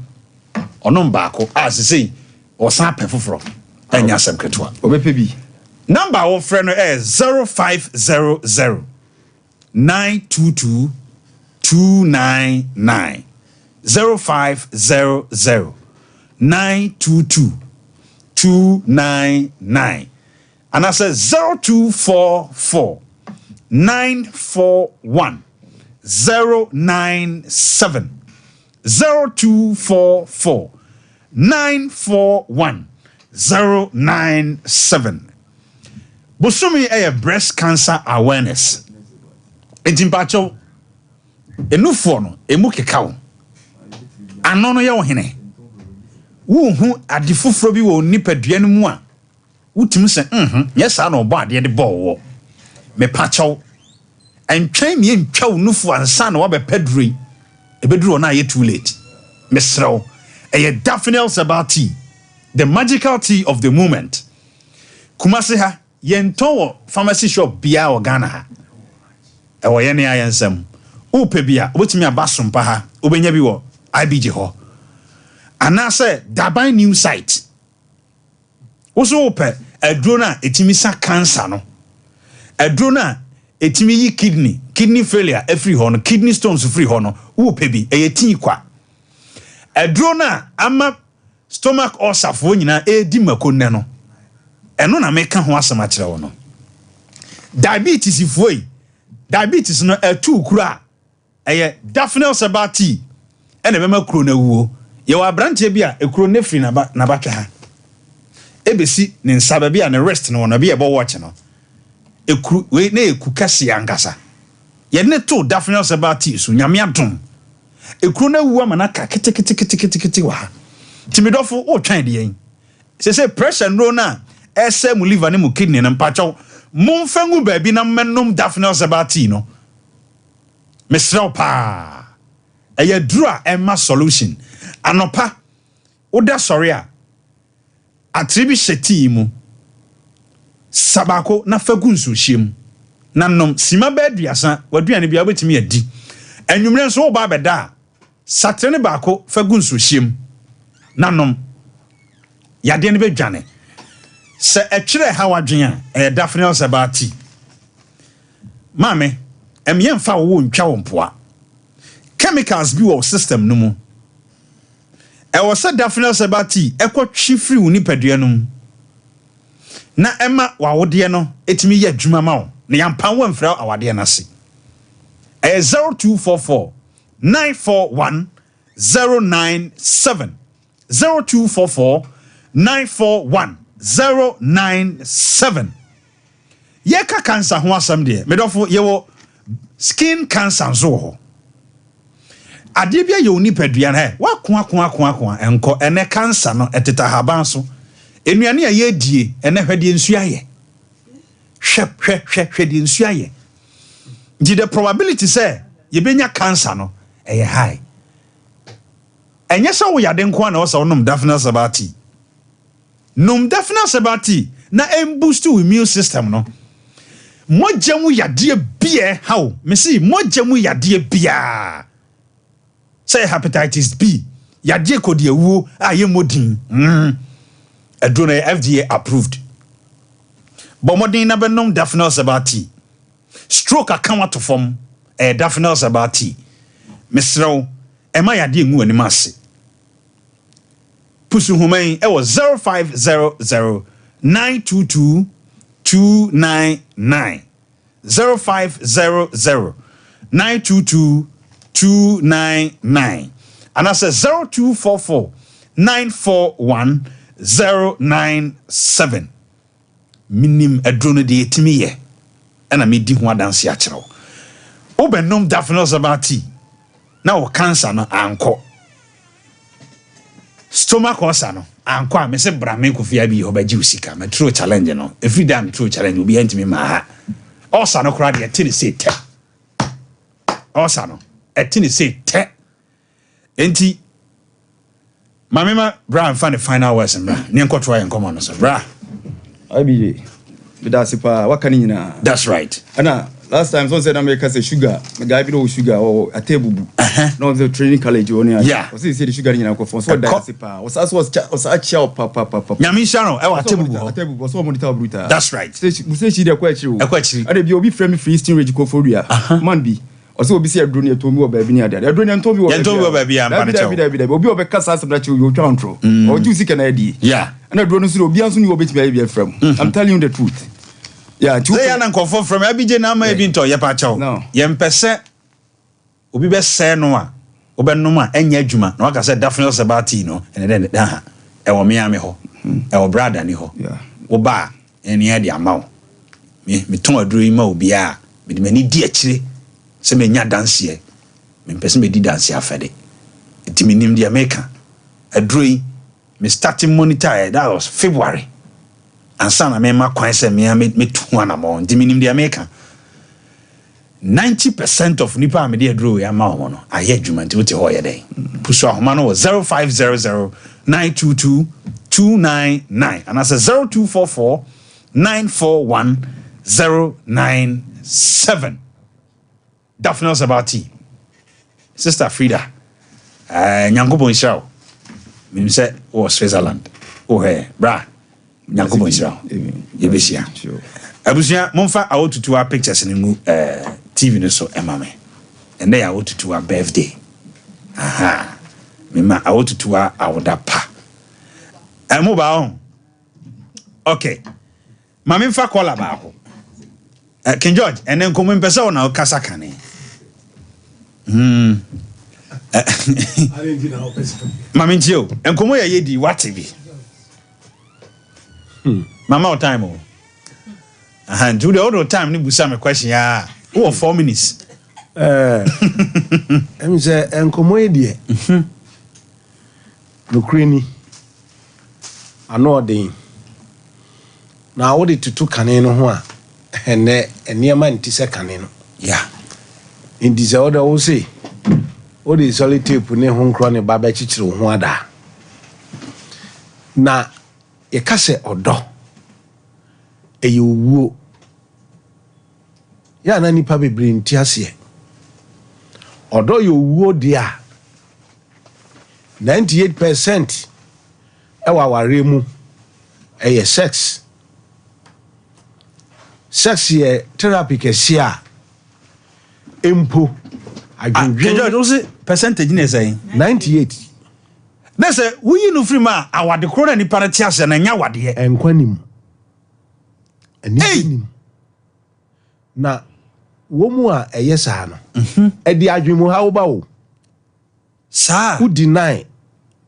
Onom baako as say o san pefoforo anya asem ketwa obepebi number of friend is 0500 922 299 0500 922 299 and I say 0244 941 097 0244 941 097. Bosumi breast cancer awareness. Ejimpacho enufo no emu kekao. Anono ye wo hene. Wo hu adifoforo bi wo nipadua no mu a. Wutim se yes na obo ade de bo wo. Me pacho. Entwen me ntwa wo nufu ansa na wo be pedri. Ebedru na ye too late. Mesrel. Daphne Sabati, the magical tea of the moment. Kumasi ha yento pharmacy shop bia o Ghana ha. Ewo ye ne ayensem. Upe bia obetimi aba SOMPA ha, obenya bi wo IBG ho. Anase Daban new site. Oso upe edro na etimi sa cancer no. Edro na etimi yi kidney failure every ho no, kidney stones free ho no. Upe bi tin kwa. Edrona ama stomach ulcer fo nyina edi makonne no eno na meka ho asema kire wo no diabetes ifoi diabetes no etu kura eye daphne sabati ene bema kuro na wuo ye wa branche bia ekuro ne free na batwa ha ebesi ne nsaba bia ne rest no na bia ebo watch no ekuru we na eku kase angasa ye ne to daphne sabati so nyame adom ekuro na wuo ama na ka kete wa timidofo o twan de yen se pressure no na ese mu liver ne mu kidney na mpacho momfangu baabi na mennom daphne sabati no mesrel pa eye dura emma solution anopa oda sorry a atribi sheti mu sabako na fagu nsuhiem na nom sima baduasa waduane bia obetimi adi enwumre nso oba beda satene baako fagu nsuhiem na nom yade ne bedwane se etwere ha wadwen a daphne sabati mame emyemfa wo ntwa wo mpoa chemicals bi wo system no mu e wo se daphne sabati ekotwi free wo nipadua no na ema wawode no etimi ye adwuma ma wo na yampan wo mfra awade na se 0244 941 097 0244 941 097 yeka cancer ho asam de medofo yewo skin cancer so ho ade bia ye oni padua na wa enko ene cancer no eteta haban so enuane aye die ene hwede nsu aye hwe de nsu aye the probability say ye benya cancer no eye high enye so wo yade nko na wo so nom daphne sabati nom daphne sabati na boost immune system no mojamu yade bia how me see mojamu yade bia say hepatitis B yade ko de wu aye modin adrona FDA approved but modin na benom daphne sabati stroke account to form daphne sabati mesrew ema yade ngu animase pusu humain e was 0500 922 299 0500 922 299 and I said 0244 941 097 minim adrono de etimi ye na me di ho adanse a kire wo benom daphne sabati na wo cancer no anko stomach ulcer no anko a me se bra me kofia bi ho ba ji usika me true challenge no every day true challenge obi antimi ma ha ulcer no kra de tini say te ulcer no etini say te enti mamema bra am find the final words bra ne nkotwa yen komo no so bra abije bidasipa wakani nyina that's right ana last time someone said America say sugar my guy no sugar or a table no the training college only yeah was say the sugar nyina ko so dasipa was a chow papa nyami shano e wa table was so monitor brutal that's right say she dey kwachiri ade bi obi frame free steam rage ko foria man bi also obi say adroni atomi o baabi ni ade adroni antomi o baabi am David obi obi kasa asem na chiwo yo twa ntro o ju sika na adi yeah and adroni so obi anso ni obi timi ayi frame I'm telling you the truth yeah they are nkofo from abije na ma ebi nto ye pa chaw ye mpese obi be se no a obenum a enya adwuma na waka say daphne sabati no ene den da ha e wo me ame ho e wo brother ni ho wo ba ene ya di amawo me ton aduro yi ma obi a me di mani di akire se me nya dance ye me mpese me di dance afede enti me nim di America aduro yi me starting monitor that was February and sana me ma kwan se me tu ana mo ndi minim di America 90% of nipa me dey aduro ya ma ho no aye adwuma nti wote ho ye den pusu ahoma no 0500 922 299 and I say 0244 941 097 Daphne Sabati Sister Frida nyankopon Israel minim se o Switzerland o he bra nyankopon Israel yebesia abusia momfa awotutu a pictures ni mu TV no so emame ende ya awotutu a birthday aha mema awotutu a awoda pa emo ba on okay mame mfa call ba ho King George, and then come in person now, Kasakane. Mamintio, and come where ye di what TV. Mama time. And to the other time, you some question, yeah. Oh, 4 minutes. I'm say, and comedy. No cranny. I know the. Now, what did you two canino? And near man, tis a canino. Yeah. In this order, will say, what is solitude pune home crony baba chichu wada. Na, a casse or do. A you woo. Ya nani pabe bring tiasie. Although you woo dear 98% ewa waremu eye sex. Sex ye therapy kesia empo adwendwen those percentage ne say 98. That's a we no free ma awade kro ni para tiase na nya wade enkwanim aninim na womu a eye saa no edi adwemu ha wo ba wo sa who deny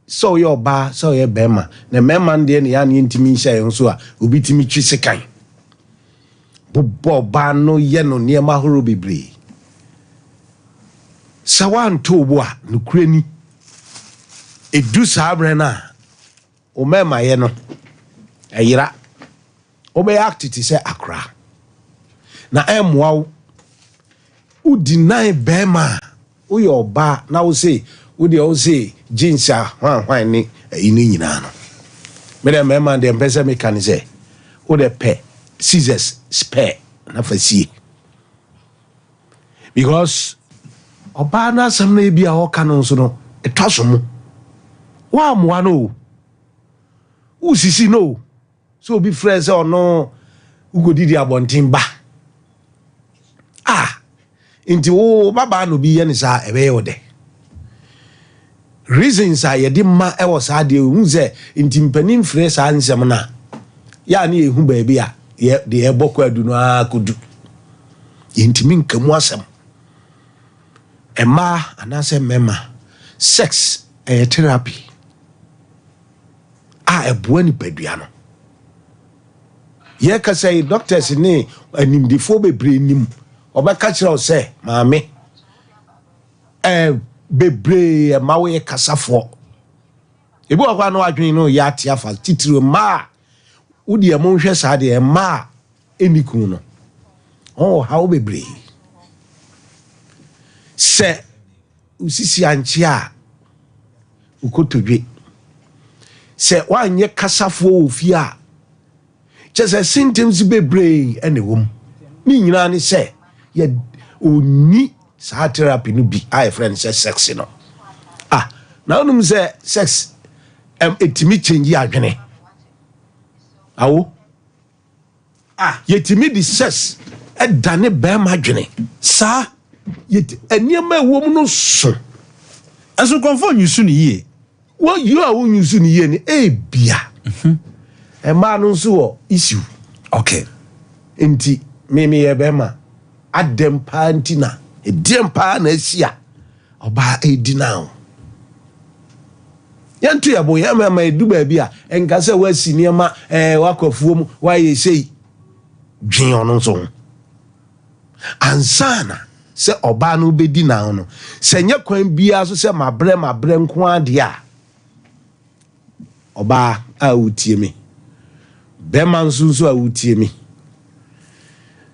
so your ba so your bema na mema de ne ya ne ntimi hye nso a obi timi twi sekan bo ba no ye no ne ma horo bebre sawan to bo a no kurani edu sabre na o mema ye no ayira obe activity say akra na emwa who deny bema who your ba na wo say wo de wo say jeans a hwan ni ini nyina no me dem mema dem pese me kan say wo de pe scissors spare na fasie because oba na sam na bia ho kan nso no etwaso mu wa amwa no usisi no so be friends or no ugodidi abontin ba inti wo baba no bi ye ni sa ebe ye ode reasons are ye di ma e wo sa de hu ze inti mpanin frɛ sa nsɛm na ya ne ehu ba bi a ye de e bɔkɔ adu no akodu inti min kamu asɛm ema anase mema sex therapy eboa ni padua no ye ka say doctors ni animdifo bebre nim obeka kire say maame bebre ma we kasafo ebi okwa no adwen no ya tia fa titiro ma udi e monhwe sa de ma eniku no how bebre se usisi anchi a ukotodwe se wanye kasafo ofi a chese symptoms bebre enewom ni nyina ni se ye oni sa therapy no bi ai friend say sex no na onum say sex etimi change adwene awo yetimi di sex edane be ma adwene sa yet eniema ewom no so aso konfo nyusu ni ye wo you a wo nyusu ni ye ni bia ma no so wo issue okay enti me ye be ma adem pantina edem pa na asia oba edi now yantu ya bo ya ma edu ba bia enka se wa si niema wakofuo mu wa ye sei dwen ono so ansana se oba no bedi now no se nya kwan bia so se mabre nko ade a oba a utie me be man so a utie me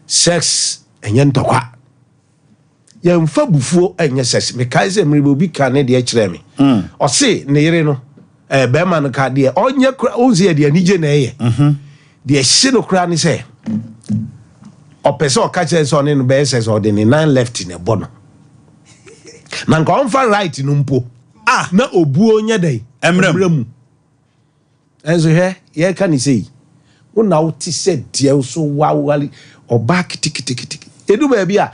sex enye ntokwa ya mfa bufuo enye sex me kai se mribe obi ka ne de kire me o se ne yire no be man ka de onye onzi de anije na eye de hye no kra ne se o pese o ka kire se one no be sex o de ne nine left in e bono na nka on fa right no mpo na obuo nya dai emramu enzo he ye ka ni sei una uti se de so wawali oba kitikiti edu ba bia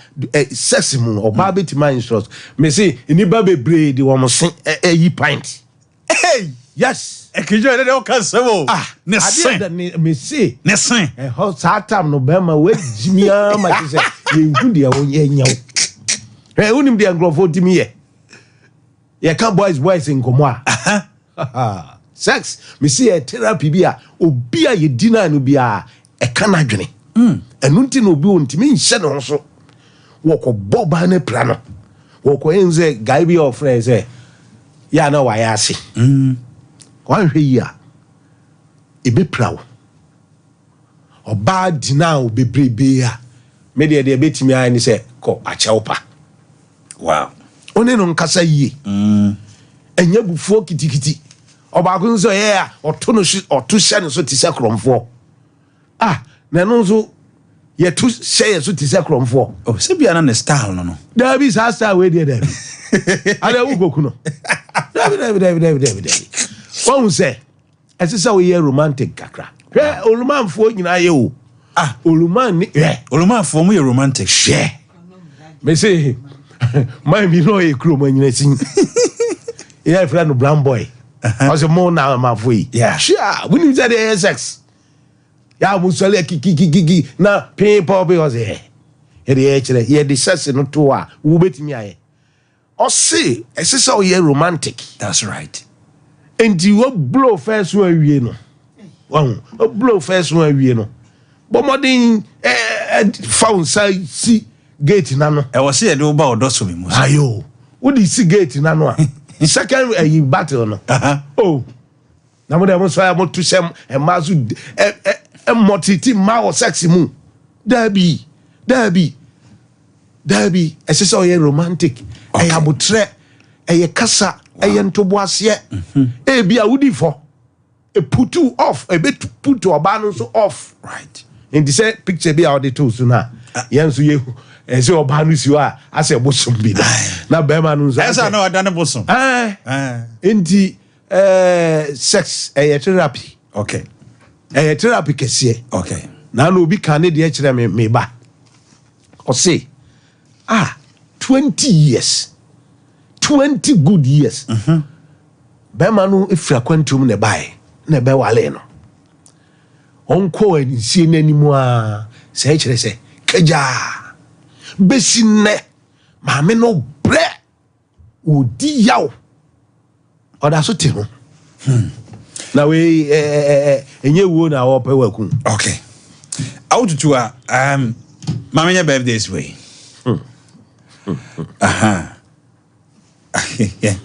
sex mu oba betima instruct me say ni ba bebre de wo mo sen yi pint hey yes E kijo de o ka se wo. Ne sen. Me say. Ne sen. E ho sa time no be ma we jimia ma ti say ye hu de wo ye nyaw. E unim de angrofo timi ye. Ye ka boys in komo a. Sex me say a therapy bi a obi a ye dina no bi a e ka na dwene. Enu nti no obi ontimi nhye no so. Woko boba ne plano. Woko enze guy bi of friends say ya na wa ya ase. Wan hwe yi a ebe prawo. Oba dina obebrebe a me de betimi a ni say ko acheopa. Wow. One no nkasa yie. Enya bufuo kitikiti. Oba ko nso ye a oto no oto hye ne so ti se kromfo. Na no nso ye to share so ti se kromfo. Oh, se bia na ne style no. There be style we there there. Ale wo goku no. David. Won say esisa we romantic kakra. Hwe olumanfo nyina ye o. Oluman ni olumanfo mu ye romantic. Hwe. Me say my be no e kro man nyina sin. Yeah, friend brown boy. Also more now my boy. Yeah. Sure, we need that sex. Ya musale kiki na people because here the sex no to a wo betimi aye. O say esisa o ye romantic. That's right. And you blow first one awie no. Won, o blow first one awie no. But modern found side see gate na no. E wo say e do ba odo so me mu. Ayo. Wo di see gate na no a. Second battle no. Oh. Na mo dem so ya mo to sem e mazu motiti ma o sexy mu. Dabi. Esese o ye romantic. E abotre. E ye kasa. E ye ntoboase. E bia wudi fo. E put you off. E be put to oba no so off. Right. In the same picture be out the tools so na. Yen so ye say oba no si wa ase bosom bi na be ma no so. Esa na oda ne bosom. Enti sex therapy. Okay. Therapy kese. Okay. Na no obi kan ne de kire me ba. O say 20 years. 20 good years. Be ma no efira kwantum ne bae. Na be wale no. Onko ansie nanimu a se kire se kaja. Besine maame no bre odi yaw. Oda so te ho. Na we enye wo na wo pe waku. Okay. Awututu a maame nya birthdays way. Yeah.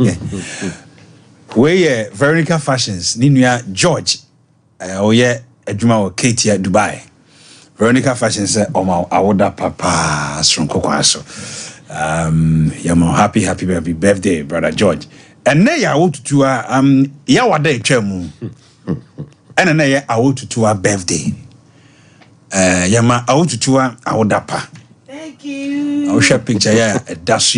We Veronica Fashions ni nua George oye adwuma wo Katie Dubai. Veronica Fashions oma awoda papa stronko kwaso. Happy birthday brother George. And na ya awututu a ya wada etwam. And na ya awututu a birthday. Yama awututu a awoda pa. Thank you. I'll share picture that's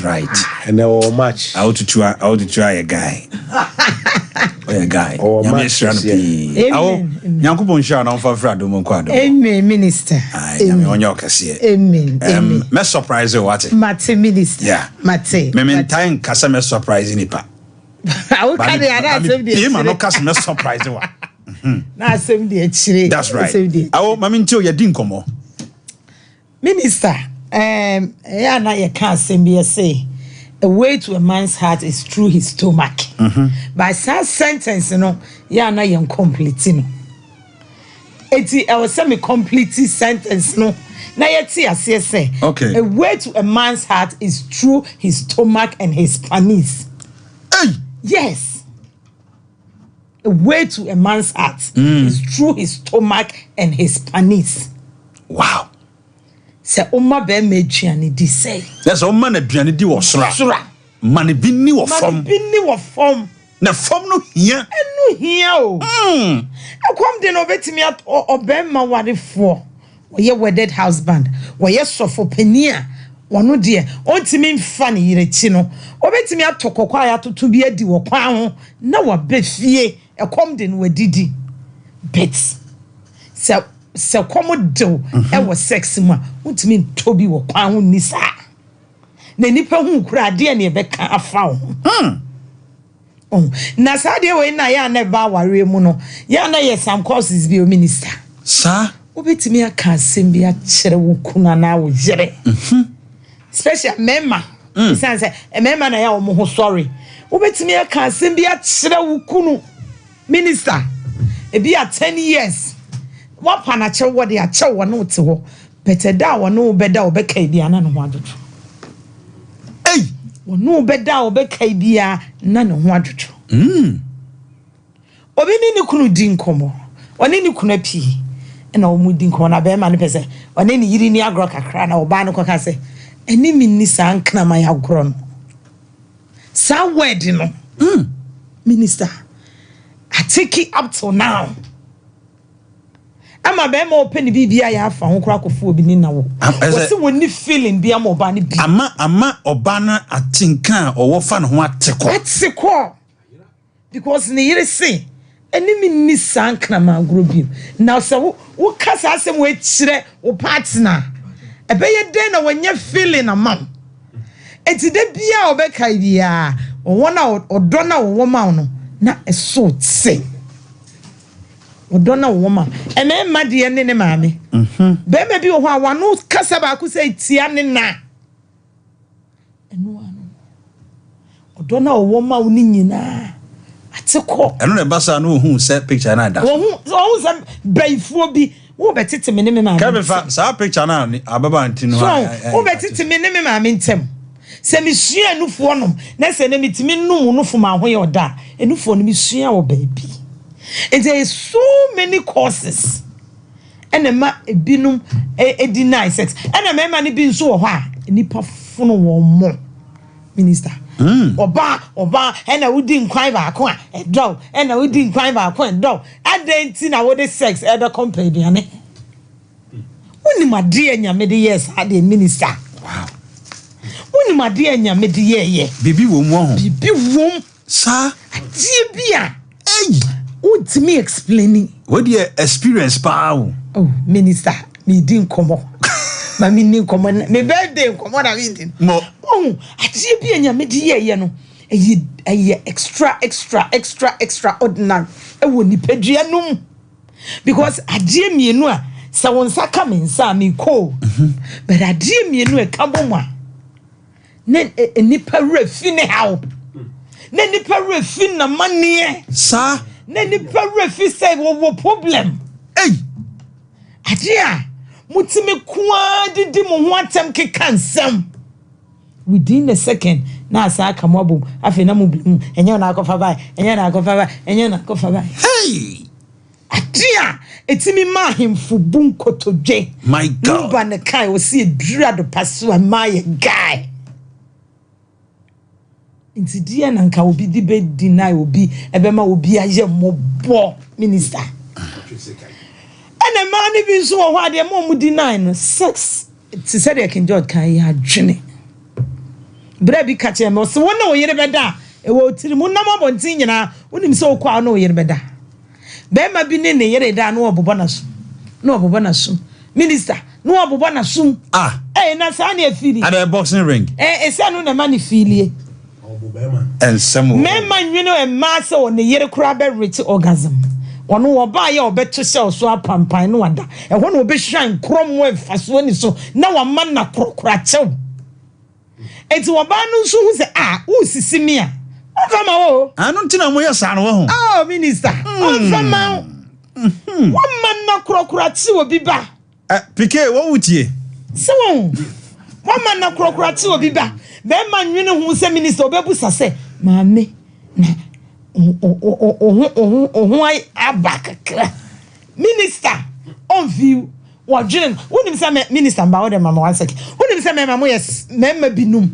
right. And now match. Awututu a guy. A guy. Amen. Nyankopon sha na onfa fra do mon kwado. Amen, minister. Amen. Onyo kase. Amen. Me surprise what? Mate minister. Yeah. Mate. Me time kasa me surprise nipa. I can dey asem dey. Me ma no kasa me surprise wa. Na asem dey chire. That's right. Awo mami nti o ye di nkomo. Minister, yeah na ye can asem be say a way to a man's heart is through his stomach. By that sentence, yeah, na yen complete no. Eti I was semi complete sentence no. Na yeti as say. Okay. A way to a man's heart is through his stomach and his penis. Hey. Yes. A way to a man's heart is through his stomach and his penis. Wow. Se oma be meduane di say. That's o man aduane di wo sora. Man bi ni wo fom. Man bi ni wo fom. Na fom no hia. Enu hia o. Akwam de no betimi obemma warefo. Oye wedded husband. Oye sofo pania. Wono de ontimi mfa ne yirechi no. Obetimi atokokwa ayatoto bi adi wo kwan ho na wa befie. Ekom de no wadidi. Bet. Se komo do e wo sex mu a ontimi ntobi wo kwan ho ni sa. Na nipa hu kura de na e beka afa ho. Oh, na sade we na ya na ba ware mu no. Ya na ye some courses bi o minister. Sir, Obetimi aka asem bi a kire wo kuna na wo yere. Special member. Isan say e member na ya wo ho sorry. Obetimi aka asem bi a kire wo kunu minister. E bi a 10 years. Wa pa na kire wo de a kire wo no te ho. Better da wo no beda wo be kai bia na no ho adodo. Hey, wo no beda wo be kai bia na no ho adodo. Obi ni kunu din komo. Oni ni kunu api. Na o mu din komo na be ma ne pese. Oni ni yiri ni agro kakra na oba no koka se. Eni mi ni sa nkna ma ya agro no. Sa word no. Minister. I take it up till now. Ama be ma open bibia ya afa ho kura kofu obi ni na wo. Wo se woni feeling bia ma oba ne bi. ama oba na atinkan owo fa no ho ateko. Ateko. Because ne yere say enemy ni sankna ma agro now say wo kasa asem we kire wo partner e be ye den na wanya feeling amam enti de bia obeka bia wo na odo na wo ma no na eso tse odo na wo ma e me ma de ne ne maame be me bi wo ha wano kasa ba ku say tia ne na eno ano odo na wo ma wo ni nyina atiko eno ne basa no hu se picture na da wo se baifuo bi wo betete me ne me maame ka be fa sa picture na ababa ntino wo betete me ne me maame ntem se me sua anufuo nom na se ne mitimi num no fuma ho ye oda anufuo no me sua wo baabi there is so many courses ene ma ebinum deny sex ene me ma ne bi nso wo ho a nipa fono wo mo minister oba ena wudi nkwan ba ko a edo ena wudi nkwan ba ko edo adenti na wo de sex edo company ane woni made anyame de yes ade minister wow woni made anyame de ye bibi wo mu ho bibi wo sa ade bia hey what me explaining what the experience pa oh minister me din komo mami ni komo me birthday komo na we din mo oh ade bia anyame de ye no eye extra ordinary e wo ni pedua num because ade mienu a se won saka me nsa me ko but ade mienu e ka bom a ne nipa refi ne how ne nipa refi na manie sa ne nipa refi say wo problem hey ade a mutimi kwa didi mo ho atem ke kansam within a second na asa aka mo abom afi na mo blum enye na akofa bai enye na akofa bai hey adia etimi ma hemfo bunkotodwe my god ba ne kai o si edura do paso a my guy inti dia na nka obi di be deny obi ebe ma obi aye mobo minister ene ma ni bi nso wo ade mo mu deny no sex ti said e kin George kan ya dwene bra bi ka che me so wona wo yere beda e wo tiri mu na mo bontin nyina wonim se wo kwa na wo yere beda be ma bi ne yere da na obobo na so minister no obobo na so ah na sa na afili at a boxing ring esa no na ma ni filie and some men man nwino e ma se wo ne yere kura be rich orgasm ono wo ba ye obeto se so apampan no wada e ho na obehwan krom wo faso ni so na wa ma na krokra chew enti wo ba no so hu se wo sisi mi a ofama wo anu ntina mo yesa no ho oh minister ofama wo ma na krokra chew bi ba pike wo wutie se wo ma na krokra chew bi ba be man nwene hu se minister obebu sase maame na oh abakakra minister on view wadwen wonim say minister ba wode mama one second wonim say mama yes mema binum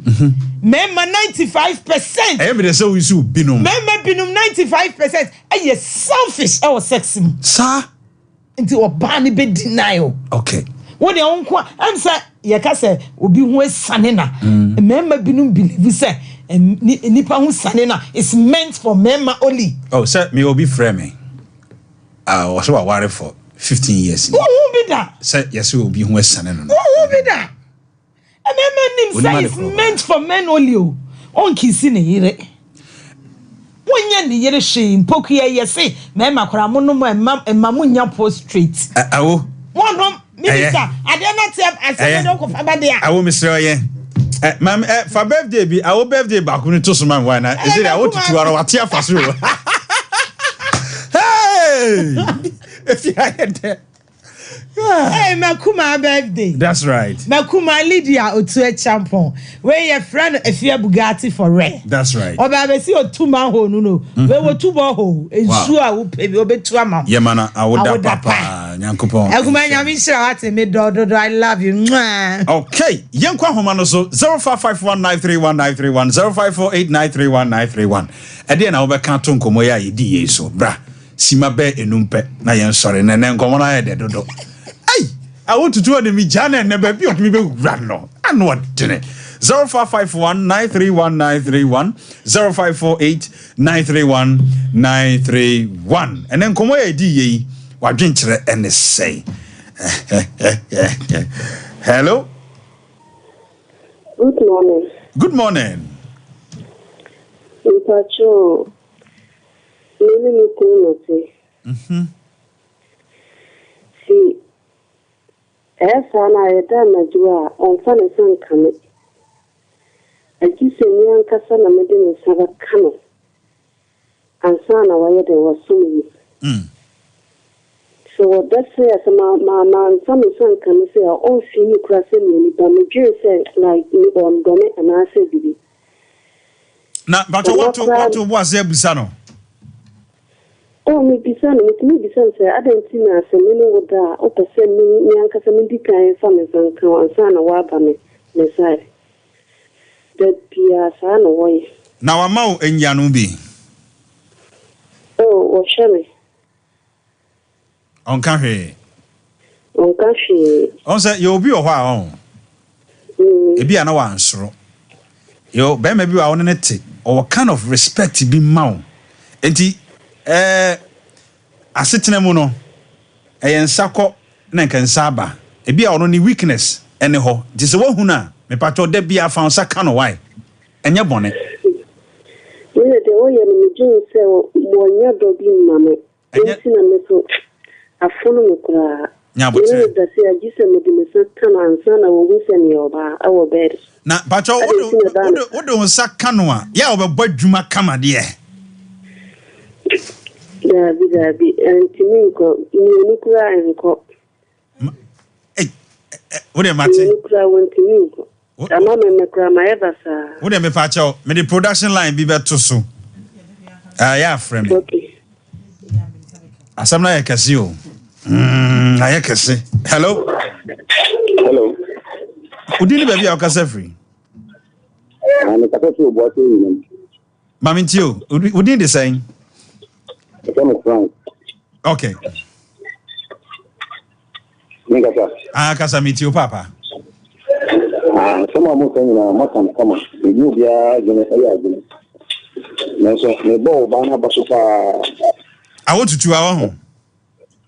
mema 95% every say we su binum mema binum 95% aye selfish or sexy sa nti oba ne be deny okay wode onko am say ye ka say obi hu asane na mema binum believe say nipa hu sane na is meant for mema only oh sir me obi frame was so aware for 15 years who be that say yes obi hu asane no who be that mema nim say is meant for men only on kisi ne yire wonye ne yere hwe mpokuya ye se mema kora mo no emma mo nya postrate awo wono minister ade na te asem do ko fa ba de a awo misre oye mam for birthday bi awo birthday ba ko ni to so man why na is it awo tutu ara wate afaso hey if you had Hey, Makuma birthday. That's right. Makuma Lydia Otue Champon. Where your friend if you Bugatti for rare. That's right. Oba be see o 2 man ho no. We wo 2 ball ho. Ensu a wo pe bi obetu ama. Yeah man, I would papa. Nyankopon. Akuma nyame shira wate me do I love you. Mwah. Okay. Yenkwa homa no so 0551931931 0548931931. Ade na wo be kan to nkomo ya yedi yeso. Bra. Sima be enumpe na yen sori na nkomo na ye de dodo. I want to do an imijana and never be of me run no. And what dinner 0551931931 0548931931 and then come away DE what drink and say hello. Good morning. Good morning. Ipacho. Mimi ni kunote. See. Esa na yeda na jua onfa ne san kame. Agise ni ankasa na mede ne saba kano. Ansa na waye de wasumi. So what that say as ma ansa me san kame say on fi ni kura se ni ba me dwe say like ni on gome ana se bibi. Na but what was there busano? Oh, me bisa say I don't see na se me no da o pese me ankasa me dikan fa me san kan ansa na wa ba me sai. That pia sa na wo. Na wa ma o enyanu bi. Oh, wo sheme. Onka hwe. On say you obi o hwa on. Ebi ana wa ansoro. Yo be ma bi wa won ne te. Or kind of respect bi ma o. Enti asetena mu no ensako na nkansa aba ebi a ono ni weakness ene ho dise wo hu na me pato da bia fa nsa ka no why enye bone ni de wo ye ni jun se mo nya do bi mame enti na me so afono me kura nya bote ni da se agise me de me sa kan ansa na wo hu se ni oba awo bed na pato wo do nsa ka no a ya obebɔ dwuma kama de Dabi, antiminko, nukura enko. What am I saying? Nukura wantiminko. Ama me kura maeva sa. What am I pacho? Me the production line be better so. Yeah, friend. Okay. Asamna yakasi o. Ayakasi. Hello. Hello. Udini baby akasa free. I'm kapesi oboate ni. Mami tio, udini the saying. Okay. Kasa meet you, Papa. Some of them are not come. You be a general. Me bo bana basupa. I want to 2 hours.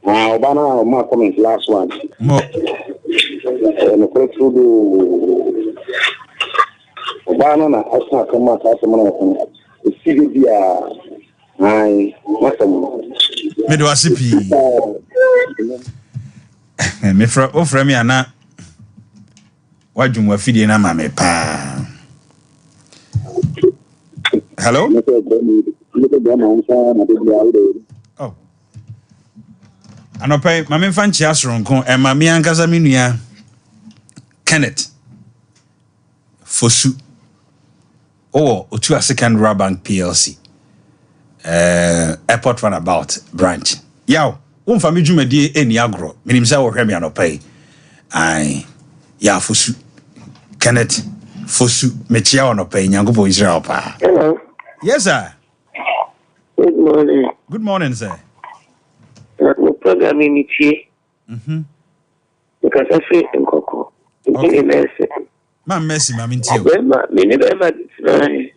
Bana ma comment last one. Mo. Me put through bana na asa kama kasa mana. See dia ai matam me do asipi me fra me ana wadwum wa fidie na ma me pa hello oh anopai ma me fanchi asronko e ma me ankasa me nua Kenneth Fosu otu a second bank PLC airport runabout branch. Yaw, wonfa me dwumadi eni agro. Minim say wo hwe me anopai. Ai, ya Fosu. Kenneth Fosu mechia onopai Nyankopon Israel pa. Hello. Yes sir. Good morning. Good morning sir. No program ni tie. Because I feel nkoko. Okay. Merci. Ma merci ma mintio. Me ne be ma try.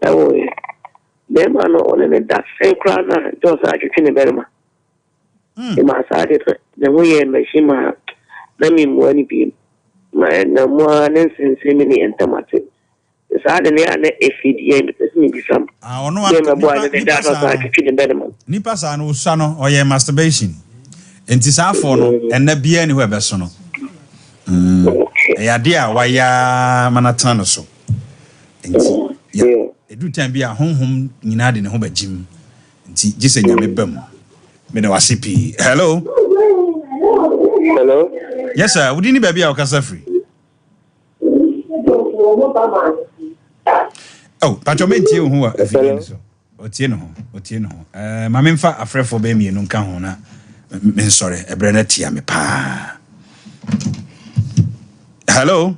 Tawo. Dem ano on ne da senkra na just atwetwe ne berma. E ma saade to. The way machine ma na mi mo ani bi. Ma na mo na sense mi ni entamate. saa de ne ya na efidie ne pese me bisam ono ne me boa ne da so sa kitwi ne bedem nipa sa no usua no oye masturbation enti saa fo no ena bia ni ho ebeso no ya dia waya manatana no so enti ya edu time bia honhom nyina de ne ho bagim enti gise nyame bam me na wasipi hello yes sir wudi ni baby akasa free oh pacho mentie ho a afidie so otie no ma memfa afrefo be mienu nka ho na men sorry ebre na tia me pa hello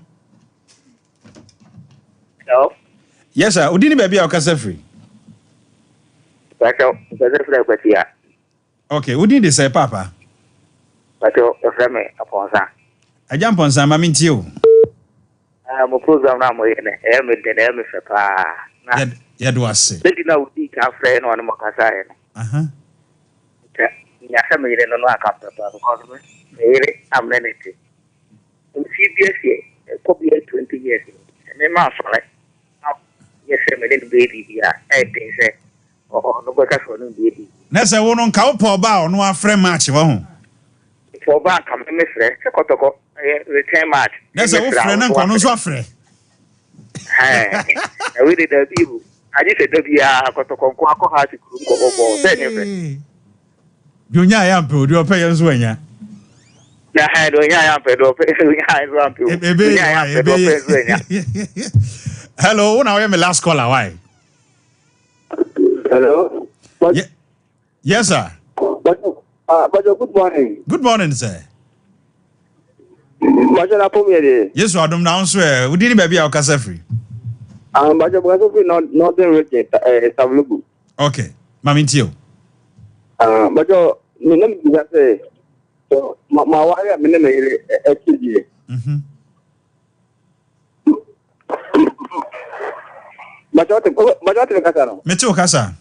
yes sir wudi ni baby akasa free pacho free kwatia okay wudi de say papa pacho frame aponsa ajam ponsa ma mentie o mo program na mo yene me de na me fepa na ya do ase de na udi ka frɛ no mo kasa ye no nya sa me yene no aka fepa because me yere amnenity CBS ko bi 20 years me ma sore yes me de baby bia de se no go ka so no baby na se wo no nka wo po ba no afrɛ match wo ho for back am me frɛ se kotoko return match na se wo frɛ na nka no so afrɛ we did the people I just said bia kotoko ko akɔ ha ti kuru ko bo se ne frɛ Jonya ya mpe odi ope yenso anya na ha do nya ya mpe do ope nya ya mpe hello when I am last caller why hello yes sir but good morning sir Bajo na pomere yes so adom na nso e wudi ni ba bia okasa free bajo bajo fi northern region Savlugu okay mami ntio bajo ni na mi say so ma wari me na mere ekidie bajo te kasa no me ti okasa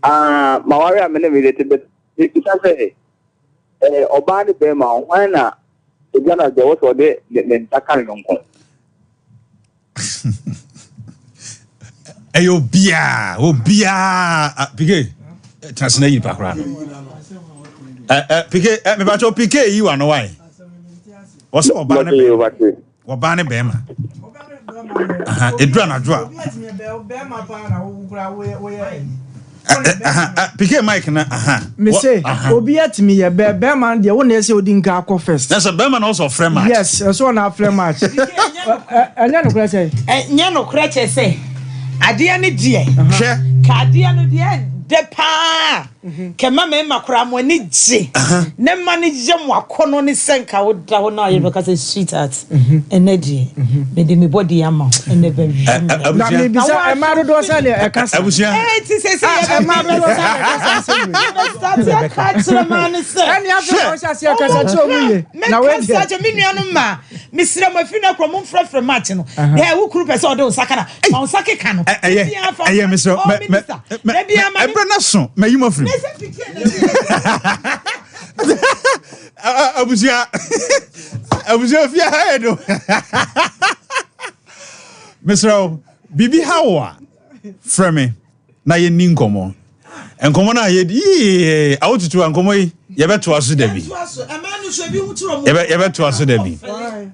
ma wari me na mere te bet kita say oba ni be ma wan na Ejana de what de ntakari nko. Eyo bia, pike. Transna yi pakra no. Pike, me ba cho pike yi wa no why? Wose oba ne be. Oba ne be ma. Aha, edura na dua. Pike mic na me say obi atimi ye be man de wona say odi nka akọ first na so be man also frame match yes so na frame match anya no kra say nya no kra che say ade ne die hwe ka ade no die de pa kema me makura mo ni je ne ma ni je mo akono ni senka wo da ho na ye be ka say sweetheart energy me de me body ama ene be na me bisa e ma do say le e ka say abusia ti say e ma do say le ka say start ya ka tira man say ani afi o say e ka say cho mu ye na we say je me nuanu ma me sira mo afi na kro mo frefre match no e wo kru pese o de sakana on sakeka no eye me so me na so me yimo free abusia fia hedo Mr. Bibi hawa frame na ye ni nkomo enkomo na ye di awututu ankomo yi ye beto aso da bi ye beto aso da bi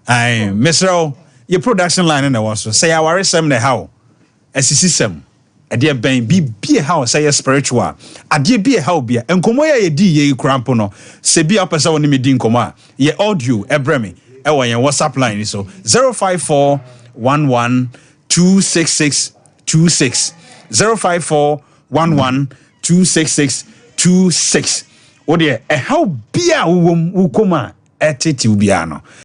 ai Mr. ye production line na was so say aware sem na how asisi sem ade ben bi how say spiritual ade bi how bia enkomo ya ye di ye krampo no se bi apesa woni me di nkomo a ye audio ebreme e wo yen WhatsApp line so 05411266626 05411266626 wo de e how bia wo koma eteti bia no